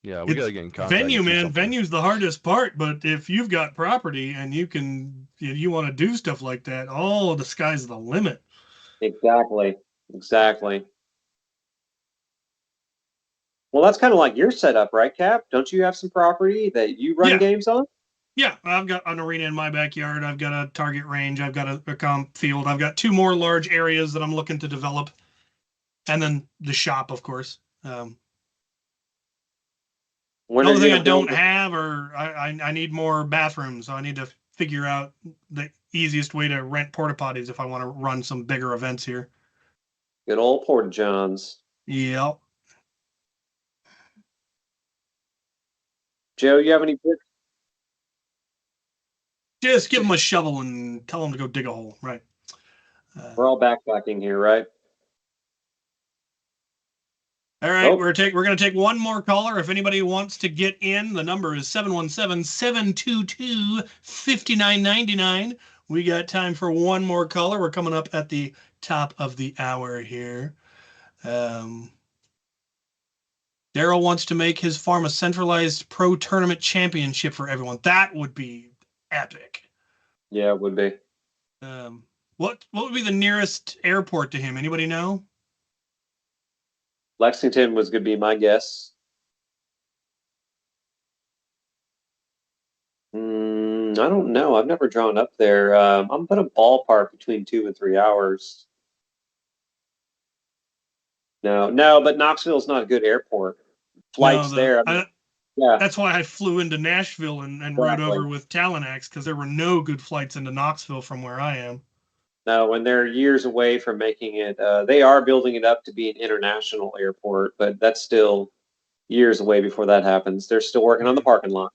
Yeah, we It's gotta get in contact. Venue, and do man. something. Venue's the hardest part, but if you've got property and you want to do stuff like that, oh, the sky's the limit. Exactly. Well, that's kind of like your setup, right, Cap? Don't you have some property that you run Yeah. games on? Yeah, I've got an arena in my backyard. I've got a target range. I've got a comp field. I've got 2 more large areas that I'm looking to develop, and then the shop, of course. When The are only you thing I gonna don't build- have I need more bathrooms. So I need to figure out the easiest way to rent porta potties if I want to run some bigger events here. Good old Porta Johns. Yep. Joe, you have any bricks? Just give them a shovel and tell them to go dig a hole. Right. We're all backpacking here, right? All right, Nope. we're gonna take one more caller. If anybody wants to get in, the number is 717-722-5999. We got time for one more caller. We're coming up at the top of the hour here. Daryl wants to make his farm a centralized pro tournament championship for everyone. That would be epic. Yeah, it would be. What would be the nearest airport to him? Anybody know? Lexington was going to be my guess. I don't know. I've never drawn up there. I'm going to ballpark between 2 and 3 hours. No, but Knoxville's not a good airport. Flights there. Yeah. That's why I flew into Nashville and rode Exactly. over with Talanax, because there were no good flights into Knoxville from where I am. No, and they're years away from making it. They are building it up to be an international airport, but that's still years away before that happens. They're still working on the parking lot.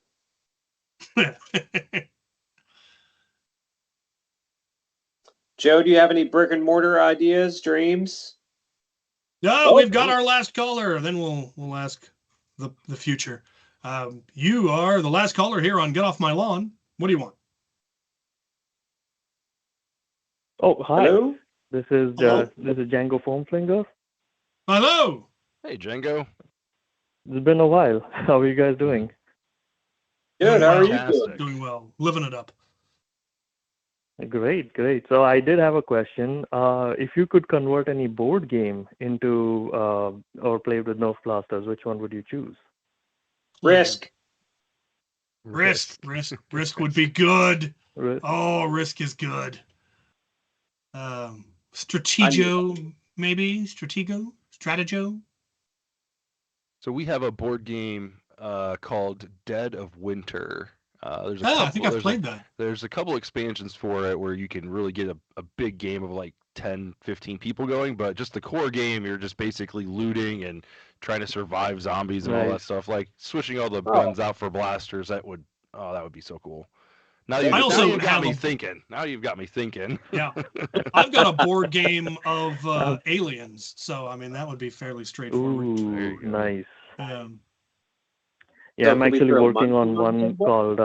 Joe, do you have any brick and mortar ideas, dreams? No, we've got our last caller. Then we'll ask the future. You are the last caller here on Get Off My Lawn. What do you want? Oh, hi. Hello? This is Hello? Django Foam-flinger. Hello. Hey, Django. It's been a while. How are you guys doing? Good. How are you doing? Fantastic. Doing well. Living it up. Great. So I did have a question. If you could convert any board game into or play with Nerf blasters, which one would you choose? Risk. Risk would be good. Ri- Oh, Risk is good. Strategio maybe Stratego. So we have a board game called Dead of Winter. I think I've played that. There's a couple expansions for it where you can really get a big game of like 10, 15 people going, but just the core game, you're just basically looting and trying to survive zombies and all that stuff. Like switching all the guns out for blasters, that would be so cool. Now you've got me thinking. Yeah, I've got a board game of aliens, so I mean that would be fairly straightforward. Ooh, nice. So I'm can we actually throw working on monkeys one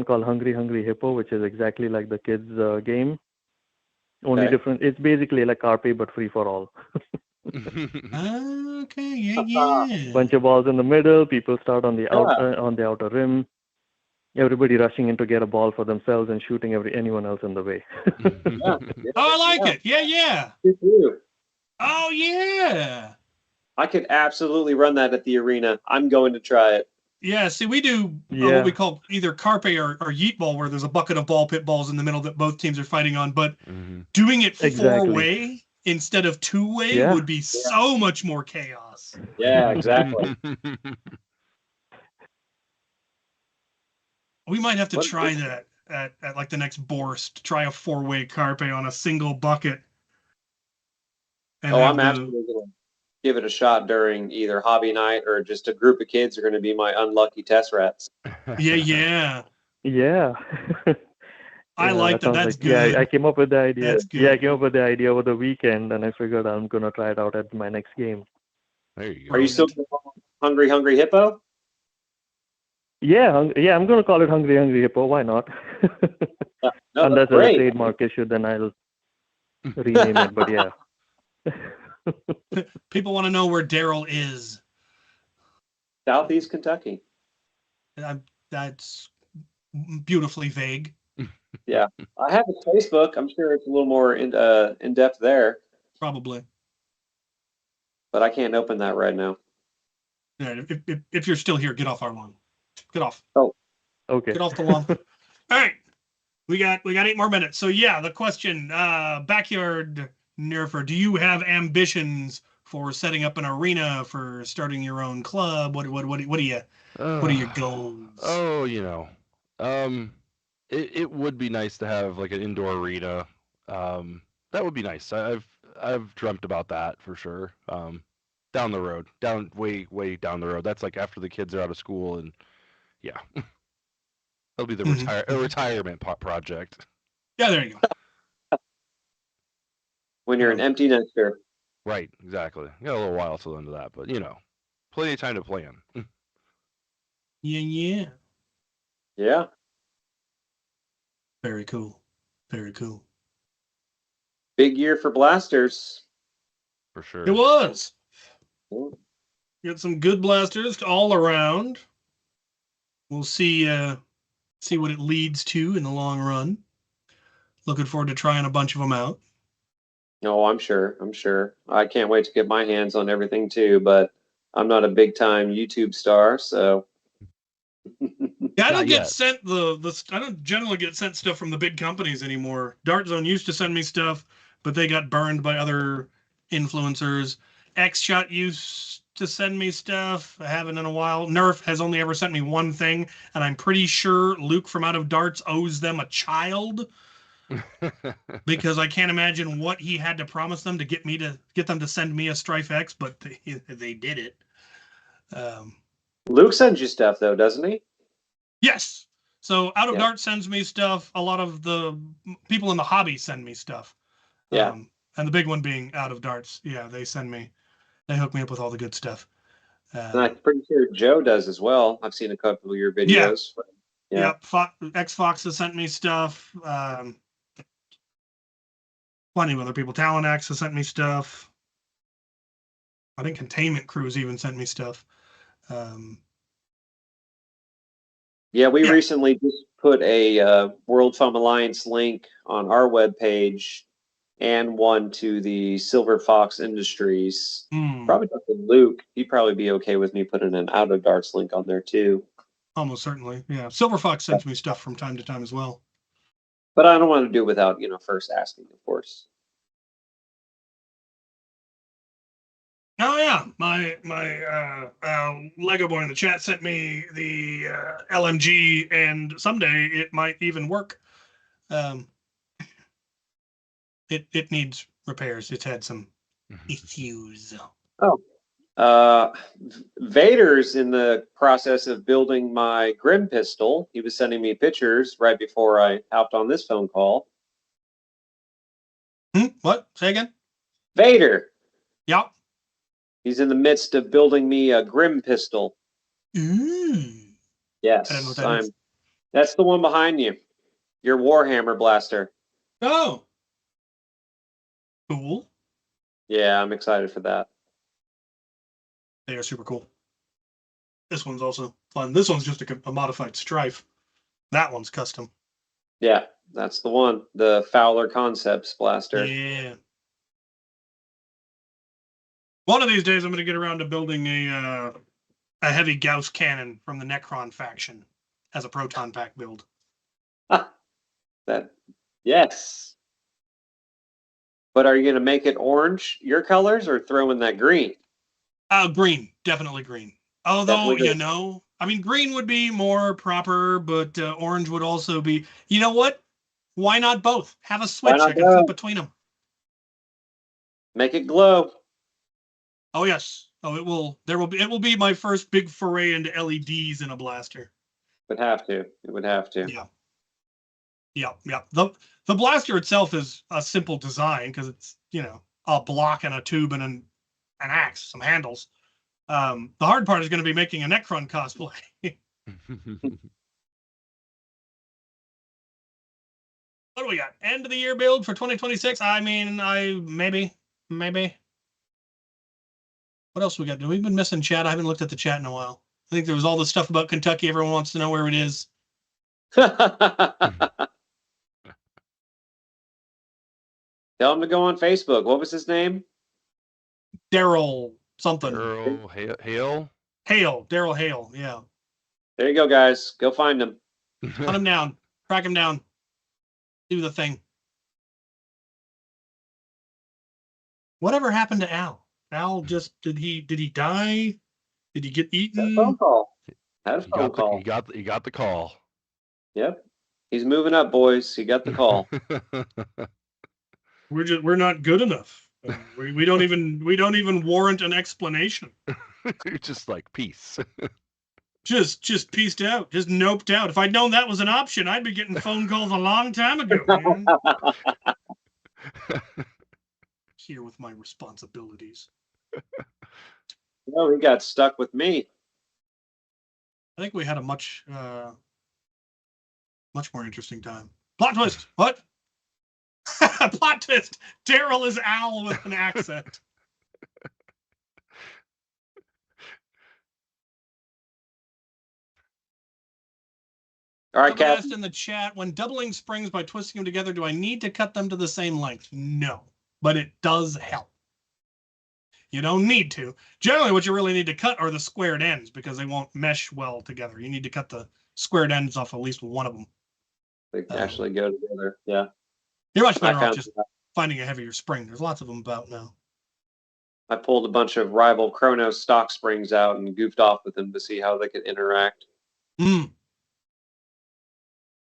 called Hungry Hungry Hippo, which is exactly like the kids game. Only Okay. different. It's basically like Carpe but free for all. Okay, yeah. Bunch of balls in the middle. People start on the outer rim. Everybody rushing in to get a ball for themselves and shooting anyone else in the way. Oh, I like it. Yeah. Good for you. Oh, yeah. I could absolutely run that at the arena. I'm going to try it. Yeah, see, we do what we call either carpe or yeet ball, where there's a bucket of ball pit balls in the middle that both teams are fighting on. But doing it four-way instead of two-way would be so much more chaos. Yeah, exactly. We might have to try that at like the next Borst. Try a four-way carpe on a single bucket. And I'm absolutely going to give it a shot during either hobby night or just a group of kids are going to be my unlucky test rats. Yeah. I like that. That's good. Yeah, I came up with the idea. That's good. Yeah, I came up with the idea over the weekend, and I figured I'm going to try it out at my next game. There you go. Are you still Hungry Hungry Hippo? Yeah, I'm going to call it Hungry Hungry Hippo. Why not? Unless there's a trademark issue, then I'll rename it. But yeah. People want to know where Daryl is. Southeast Kentucky. That's beautifully vague. Yeah, I have a Facebook. I'm sure it's a little more in depth there. Probably. But I can't open that right now. Yeah, if you're still here, get off our lawn. Get off. Oh, okay. Get off the lawn. All right, we got 8 more minutes. So yeah, the question: backyard nerfer. Do you have ambitions for setting up an arena, for starting your own club? What are your goals? Oh, it would be nice to have like an indoor arena. That would be nice. I've dreamt about that for sure. Down the road, way down the road. That's like after the kids are out of school, and yeah, that'll be the retirement project. Yeah, there you go. When you're an empty nester. Right, exactly. Got a little while till into that, but plenty of time to plan. Yeah. Very cool. Big year for blasters. For sure. It was. Got some good blasters all around. We'll see what it leads to in the long run. Looking forward to trying a bunch of them out. Oh, I'm sure. I can't wait to get my hands on everything too, but I'm not a big time YouTube star, so Yeah, I don't get sent I don't generally get sent stuff from the big companies anymore. Dart Zone used to send me stuff, but they got burned by other influencers. X-Shot used to send me stuff. I haven't in a while. Nerf has only ever sent me one thing, and I'm pretty sure Luke from Out of Darts owes them a child. Because I can't imagine what he had to promise them to get them to send me a Strife X, but they did it. Luke sends you stuff though, doesn't he? Yes. So Out of Darts sends me stuff. A lot of the people in the hobby send me stuff. Yeah. And the big one being Out of Darts. Yeah, they hook me up with all the good stuff. And I'm pretty sure Joe does as well. I've seen a couple of your videos. Yeah. X-Fox has sent me stuff. Plenty of other people. Talon-X has sent me stuff. I think Containment Crews even sent me stuff. We recently just put a World Foam Alliance link on our webpage and one to the Silver Fox Industries. Probably not to Luke. He'd probably be okay with me putting an Out of Darts link on there too. Almost certainly, yeah. Silver Fox sends me stuff from time to time as well. But I don't want to do it without, first asking, of course. Oh yeah, my Lego boy in the chat sent me the LMG, and someday it might even work. It needs repairs. It's had some issues. Oh, Vader's in the process of building my Grim pistol. He was sending me pictures right before I hopped on this phone call. What? Say again? Vader. Yep. He's in the midst of building me a Grim pistol. Yes, I don't know what that is. That's the one behind you. Your Warhammer blaster. Oh. Cool. Yeah, I'm excited for that. They are super cool. This one's also fun. This one's just a modified Strife. That one's custom. Yeah, that's the one. The Fowler Concepts blaster. Yeah. One of these days, I'm going to get around to building a heavy Gauss cannon from the Necron faction as a proton pack build. Yes. But are you going to make it orange, your colors, or throw in that green? Green, definitely green. Although, I mean, green would be more proper, but orange would also be. You know what? Why not both? Have a switch. I can flip between them. Make it glow. Oh yes. Oh, it will. It will be my first big foray into LEDs in a blaster. It would have to. Yeah. The blaster itself is a simple design because it's a block and a tube and an axe, some handles. The hard part is going to be making a Necron cosplay. What do we got? End of the year build for 2026? I mean, maybe. What else we got? We've been missing chat. I haven't looked at the chat in a while. I think there was all this stuff about Kentucky. Everyone wants to know where it is. Tell him to go on Facebook. What was his name? Daryl something. Daryl Hale? Daryl Hale, yeah. There you go, guys. Go find him. Hunt him down. Track him down. Do the thing. Whatever happened to Al? Al just did he die? Did he get eaten? Had a phone call. He got the call. Yep. He's moving up, boys. He got the call. We're not good enough. We don't even warrant an explanation. You're just like peace. Just pieced out, just noped out. If I'd known that was an option, I'd be getting phone calls a long time ago, man. Here with my responsibilities. No, he got stuck with me. I think we had a much more interesting time. Plot twist. What? Plot twist. Daryl is Al with an accent. All right, Cap. Asked in the chat, when doubling springs by twisting them together, do I need to cut them to the same length? No, but it does help. You don't need to. Generally, what you really need to cut are the squared ends because they won't mesh well together. You need to cut the squared ends off at least one of them. They can actually go together. Yeah. You're much better off just finding a heavier spring. There's lots of them about now. I pulled a bunch of rival Chronos stock springs out and goofed off with them to see how they could interact.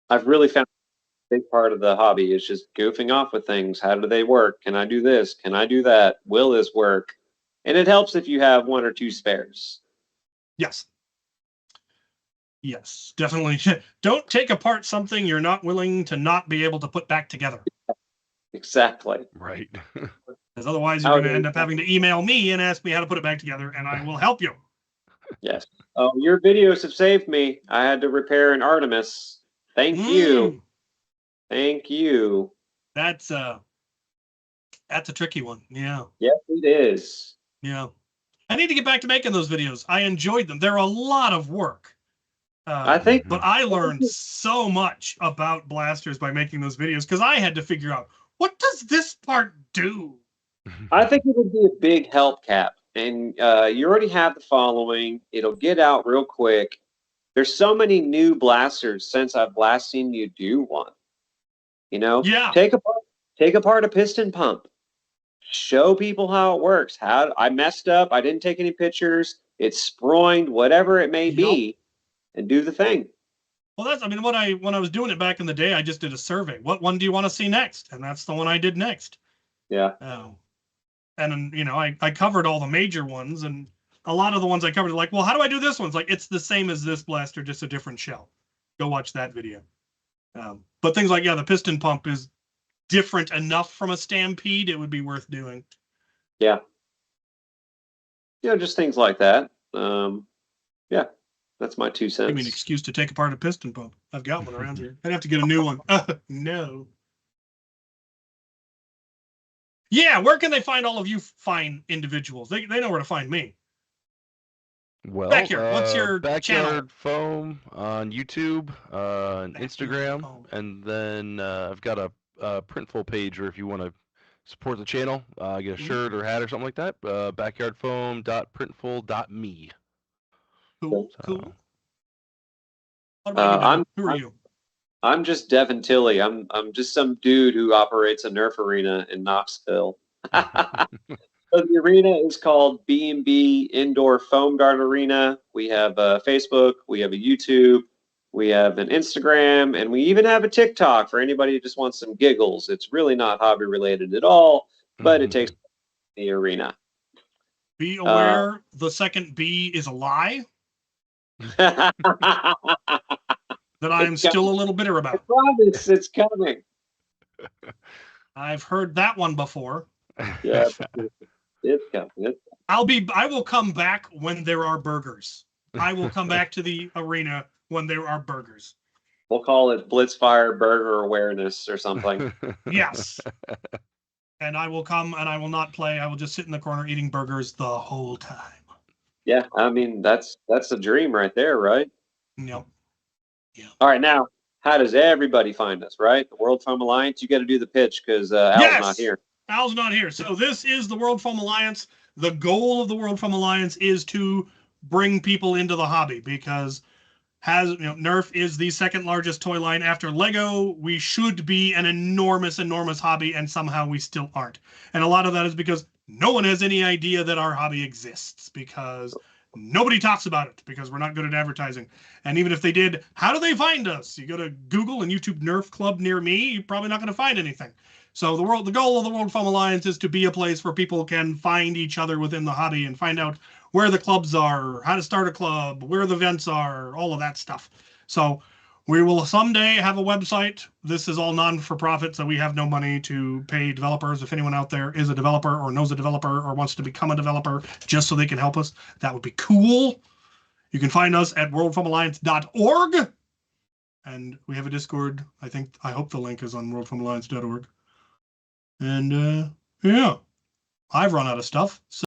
I've really found a big part of the hobby is just goofing off with things. How do they work? Can I do this? Can I do that? Will this work? And it helps if you have one or two spares. Yes, definitely. Don't take apart something you're not willing to not be able to put back together. Exactly. Right. Because otherwise you're going to end up having to email me and ask me how to put it back together, and I will help you. Yes. Oh, your videos have saved me. I had to repair an Artemis. Thank you. Thank you. That's a tricky one. Yeah. Yes, it is. Yeah. I need to get back to making those videos. I enjoyed them. They're a lot of work. But I learned so much about blasters by making those videos because I had to figure out, what does this part do? I think it would be a big help, Cap. And you already have the following. It'll get out real quick. There's so many new blasters since I've last seen you do one. Yeah. Take apart a piston pump. show people how it works. How I messed up. I didn't take any pictures. It's sproined, whatever it may be, and do the thing. Well, that's, I mean, when I was doing it back in the day, I just did a survey. What one do you want to see next? And that's the one I did next. Yeah. And you know, I covered all the major ones, and a lot of the ones I covered are like, well, how do I do this one? It's like, it's the same as this blaster, just a different shell. Go watch that video. But things like, the piston pump is different enough from a Stampede, it would be worth doing. Yeah. Just things like that. Yeah, that's my 2 cents. Give me an excuse to take apart a piston pump. I've got one around here. I'd have to get a new one. No. Yeah, where can they find all of you fine individuals? They know where to find me. Well, Backyard, what's your Backyard channel? Foam on YouTube, on Instagram, Foam. and then I've got a Printful page where if you want to support the channel, get a shirt or hat or something like that, backyardfoam.printful.me. Cool. What about you, Devin? Who are you? I'm just Devin Tilley. I'm just some dude who operates a Nerf arena in Knoxville. So the arena is called B&B Indoor Foam Guard Arena. We have a Facebook, we have a YouTube, we have an Instagram, and we even have a TikTok for anybody who just wants some giggles. It's really not hobby related at all, but it takes the arena. Be aware the second B is a lie that I am still a little bitter about. I promise it's coming. I've heard that one before. Yeah, it's coming. I will come back when there are burgers. I will come back to the arena when there are burgers. We'll call it Blitzfire Burger Awareness or something. Yes. And I will come and I will not play. I will just sit in the corner eating burgers the whole time. Yeah, I mean, that's a dream right there, right? Yep. Yeah. All right, now, how does everybody find us, right? The World Foam Alliance, you got to do the pitch because Al's not here. Al's not here. So this is the World Foam Alliance. The goal of the World Foam Alliance is to bring people into the hobby because Nerf is the second largest toy line after Lego. We should be an enormous, enormous hobby, and somehow we still aren't. And a lot of that is because no one has any idea that our hobby exists because nobody talks about it because we're not good at advertising. And even if they did, how do they find us? You go to Google and YouTube Nerf Club near me, you're probably not going to find anything. So the goal of the World Foam Alliance is to be a place where people can find each other within the hobby and find out where the clubs are, how to start a club, where the events are, all of that stuff. So we will someday have a website. This is all non-for-profit, so we have no money to pay developers. If anyone out there is a developer or knows a developer or wants to become a developer just so they can help us, that would be cool. You can find us at worldfoamalliance.org. And we have a Discord. I hope the link is on worldfoamalliance.org. And yeah, I've run out of stuff. So